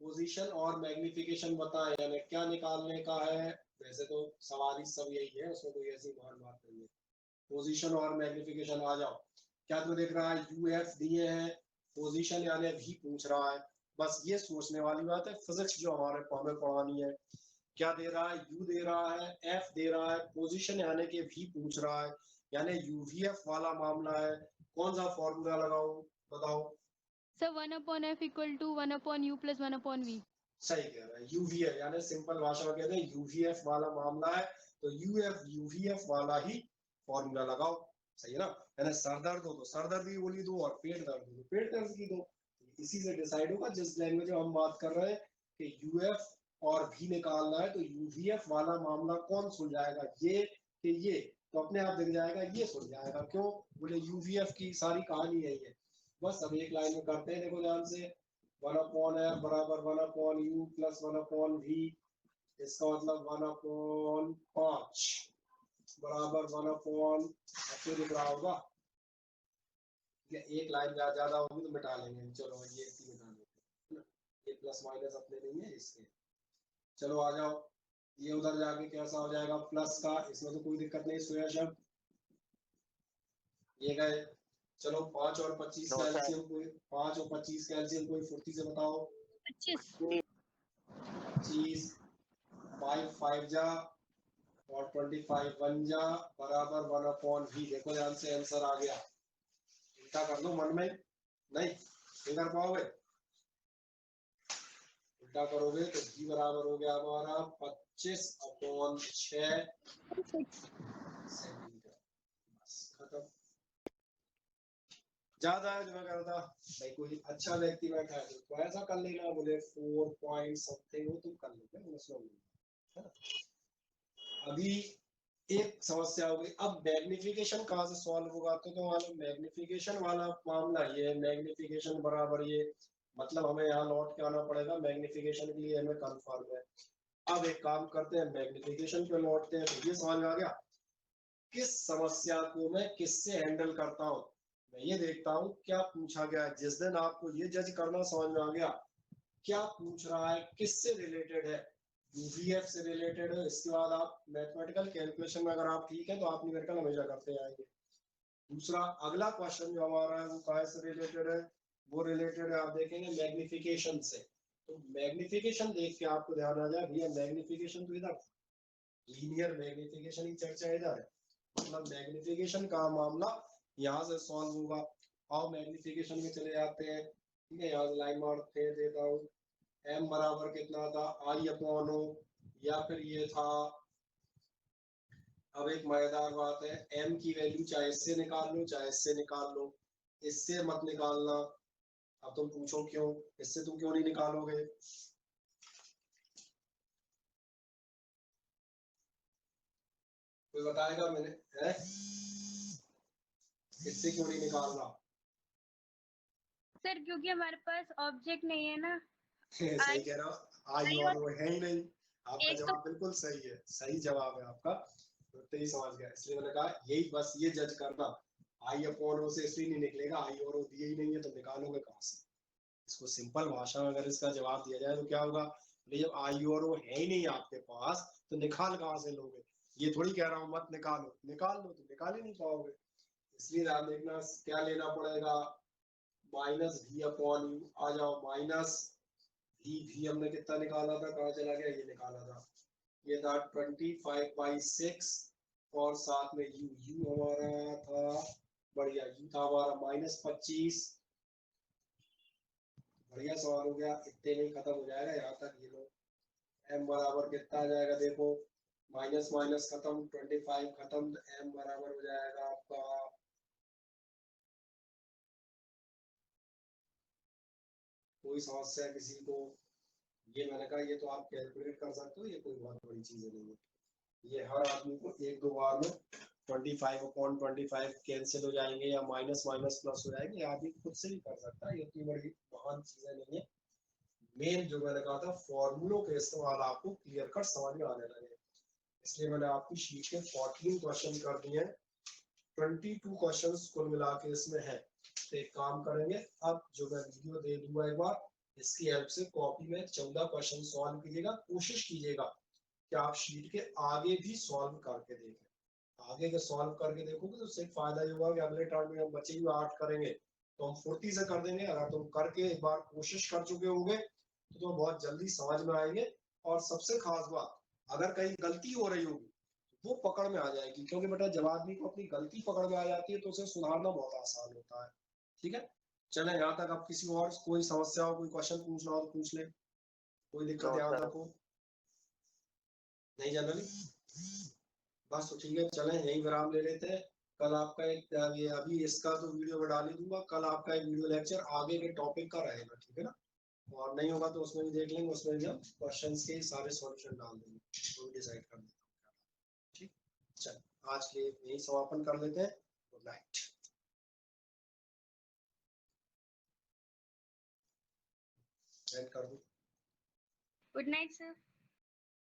पोजीशन और मैग्निफिकेशन बताएं, यानी क्या निकालने का है। वैसे तो सवाल सब यही है, उसमें कोई ऐसी महान बात नहीं है। पोजीशन और मैग्निफिकेशन आ जाओ। क्या तुम्हें दिख रहा है UF दिए हैं, पोजीशन यानी V पूछ रहा है। बस ये सोचने वाली बात है, फिजिक्स जो हमारे हमें पढ़ानी है। क्या दे रहा है? U दे रहा है, F दे रहा है, पोजीशन यानी कि V पूछ रहा है, यानी UVF वाला मामला है। कौन सा फॉर्मूला लगाऊं बताओ? Sir 1/f equal to 1/u plus 1/v। सही कह रहा है, UVF यानी सिंपल भाषा में कहते हैं UVF वाला मामला है, तो UVF वाला ही फॉर्मूला लगाओ। सही है ना? यानी सर दर्द हो तो सर दर्द की गोली दो, और पेट दर्द हो तो पेट दर्द की दो। इसी से डिसाइड होगा, जिस लैंग्वेज में हम बात कर रहे हैं कि UF और V निकालना है तो UVF वाला मामला कौन सुलझाएगा, ये कि ये, तो अपने आप दिख जाएगा ये सुलझाएगा। क्यों बोले? UVF की सारी कहानी यही है। बस अब एक लाइन में करते हैं, देखो ध्यान से। 1/f बराबर 1/u प्लस 1/v। इसका मतलब 1/5 बराबर 1/, दिख रहा होगा। एक लाइन ज्यादा होगी तो मिटा लेंगे, चलो ये मिटा लेते हैं, ये प्लस माइनस अपने नहीं है इसके। चलो आ जाओ, ये उधर जाके कैसा हो जाएगा प्लस का, इसमें तो कोई दिक्कत नहीं, सुयश। ये गए। चलो 5 और 25 का एलसीएम कोई, 5 और 25 का एलसीएम कोई फुर्ती से बताओ। 25। 25 5 5 जा और 25 1 जा बराबर 1/v। देखो ध्यान से आंसर आ गया। उल्टा कर दो मन में, नहीं कर पाओगे। उल्टा करोगे तो v बराबर हो गया हमारा 25/6 सेंटीमीटर। बस खत्म। ज्यादा है जो मैं कह रहा था भाई, कोई अच्छा व्यक्ति बैठा है तो ऐसा कर लेना, बोले 4 पॉइंट समथिंग हो तुम कर लोगे, है ना। अभी एक समस्या हो गई। अब मैग्निफिकेशन कहाँ से सॉल्व होगा, तो वाला मैग्निफिकेशन वाला मामला ये, मैग्निफिकेशन बराबर ये, मतलब हमें यहाँ लौट के आना पड़ेगा। मैग्निफिकेशन के लिए हमें कंफर्म है। अब एक काम करते हैं, मैग्निफिकेशन पे लौटते हैं। तो ये समझ आ गया किस समस्या को मैं किससे हैंडल करता हूँ। मैं ये देखता हूँ क्या पूछा गया है। जिस दिन आपको ये जज करना समझ में आ गया क्या पूछ रहा है, किससे रिलेटेड है, यूवीएफ से रिलेटेड है, इसके बाद आप मैथमेटिकल कैलकुलेशन में अगर आप ठीक है तो आप न्यूमेरिकल हमेशा करते आएंगे। दूसरा अगला क्वेश्चन जो हमारा है वो काय से रिलेटेड है, वो रिलेटेड है आप देखेंगे मैग्निफिकेशन से। तो मैग्निफिकेशन देख के आपको ध्यान आ जाए भैया मैग्निफिकेशन तो इधर लीनियर मैग्निफिकेशन की चर्चा इधर है, मतलब मैग्निफिकेशन का मामला यहाँ से सॉल्व होगा। और मैग्निफिकेशन में चले जाते हैं, ठीक है। यहाँ से लाइन मार्क देता हूँ। m बराबर कितना था I/O, या फिर ये था। अब एक मजेदार बात है, m की वैल्यू चाहे इससे निकाल लो चाहे इससे निकाल लो, इससे मत निकालना। अब तुम पूछो क्यों, इससे तुम क्यों नहीं निकालोगे। कोई बताएगा मैंने है? इससे क्यों नहीं निकाल रहा? सर क्योंकि हमारे पास ऑब्जेक्ट नहीं है ना। सही कह रहा हूँ, I/O है ही नहीं। आपका एक जवाब बिल्कुल सही है, सही जवाब है आपका, तो ही समझ गया। इसलिए मैंने कहा यही बस ये जज करना, I/O से इसलिए नहीं निकलेगा, I/O दिए ही नहीं है तो निकालोगे कहाँ से। इसको सिंपल भाषा में अगर इसका जवाब दिया जाए तो क्या होगा, जब I/O है ही नहीं आपके पास तो निकाल कहाँ से लोगे। ये थोड़ी कह रहा हूँ मत निकालो, निकाल लो तो निकाल ही नहीं पाओगे। इसलिए आप देखना क्या लेना पड़ेगा, -v/u। आ जाओ माइनस v हमने कितना निकाला था, कहाँ चला गया, ये निकाला था, ये था 25/6 और साथ में u हमारा था, बढ़िया u था हमारा -25। बढ़िया सवाल हो गया, इतने में खत्म हो जाएगा यहाँ तक। ये लो m बराबर कितना आ जाएगा, देखो माइनस माइनस खत्म, 25 खत्म, तो m बराबर हो जाएगा आपका कोई समस्या किसी को, ये मैंने कहा ये तो आप कैलकुलेट कर सकते हो, ये कोई बहुत बड़ी चीज नहीं है। ये हर आदमी को एक दो बार में 25/25 कैंसिल हो जाएंगे या माइनस माइनस प्लस हो जाएंगे, आदमी खुद से भी कर सकता है, ये इतनी बड़ी महान चीजें नहीं है। मेन जो मैंने कहा था फॉर्मूलों के इस्तेमाल आपको क्लियर कट समझ में आने लगे, इसलिए मैंने आपकी शीट के 14 क्वेश्चन कर दिए हैं, 22 क्वेश्चंस कुल मिला के इसमें है। तो एक काम करेंगे, अब जो मैं वीडियो दे दूंगा एक बार, इसकी हेल्प से कॉपी में 14 क्वेश्चन सॉल्व कीजिएगा। कोशिश कीजिएगा कि आप शीट के आगे भी सॉल्व करके देखें। आगे के सॉल्व करके देखोगे तो उससे फायदा ये होगा कि अगले टर्म में हम बचे हुए 8 करेंगे तो हम 40 से कर देंगे। अगर तुम करके एक बार कोशिश कर चुके होंगे तो तुम बहुत जल्दी समझ में आएंगे। और सबसे खास बात, अगर कहीं गलती हो रही होगी वो पकड़ में आ जाएगी, क्योंकि बेटा जब आदमी को अपनी गलती पकड़ में आ जाती है तो उसे सुधारना बहुत आसान होता है। ठीक है, चले यहाँ तक। अब किसी और कोई समस्या हो, कोई क्वेश्चन पूछना हो तो पूछ ले, कोई दिक्कत यहाँ तक हो नहीं जनरली। बस तो ठीक है, चले यही विराम ले लेते हैं। कल आपका एक ये अभी इसका तो वीडियो में डाल ही दूंगा, कल आपका एक वीडियो लेक्चर आगे के टॉपिक का रहेगा, ठीक है ना। और नहीं होगा तो उसमें भी देख लेंगे, उसमें भी हम क्वेश्चंस के सारे सॉल्यूशन डाल देंगे, तो डिसाइड कर देते हैं। ठीक, चल आज के यही समापन कर लेते हैं। Good night. एंड कर दूं? Good night sir.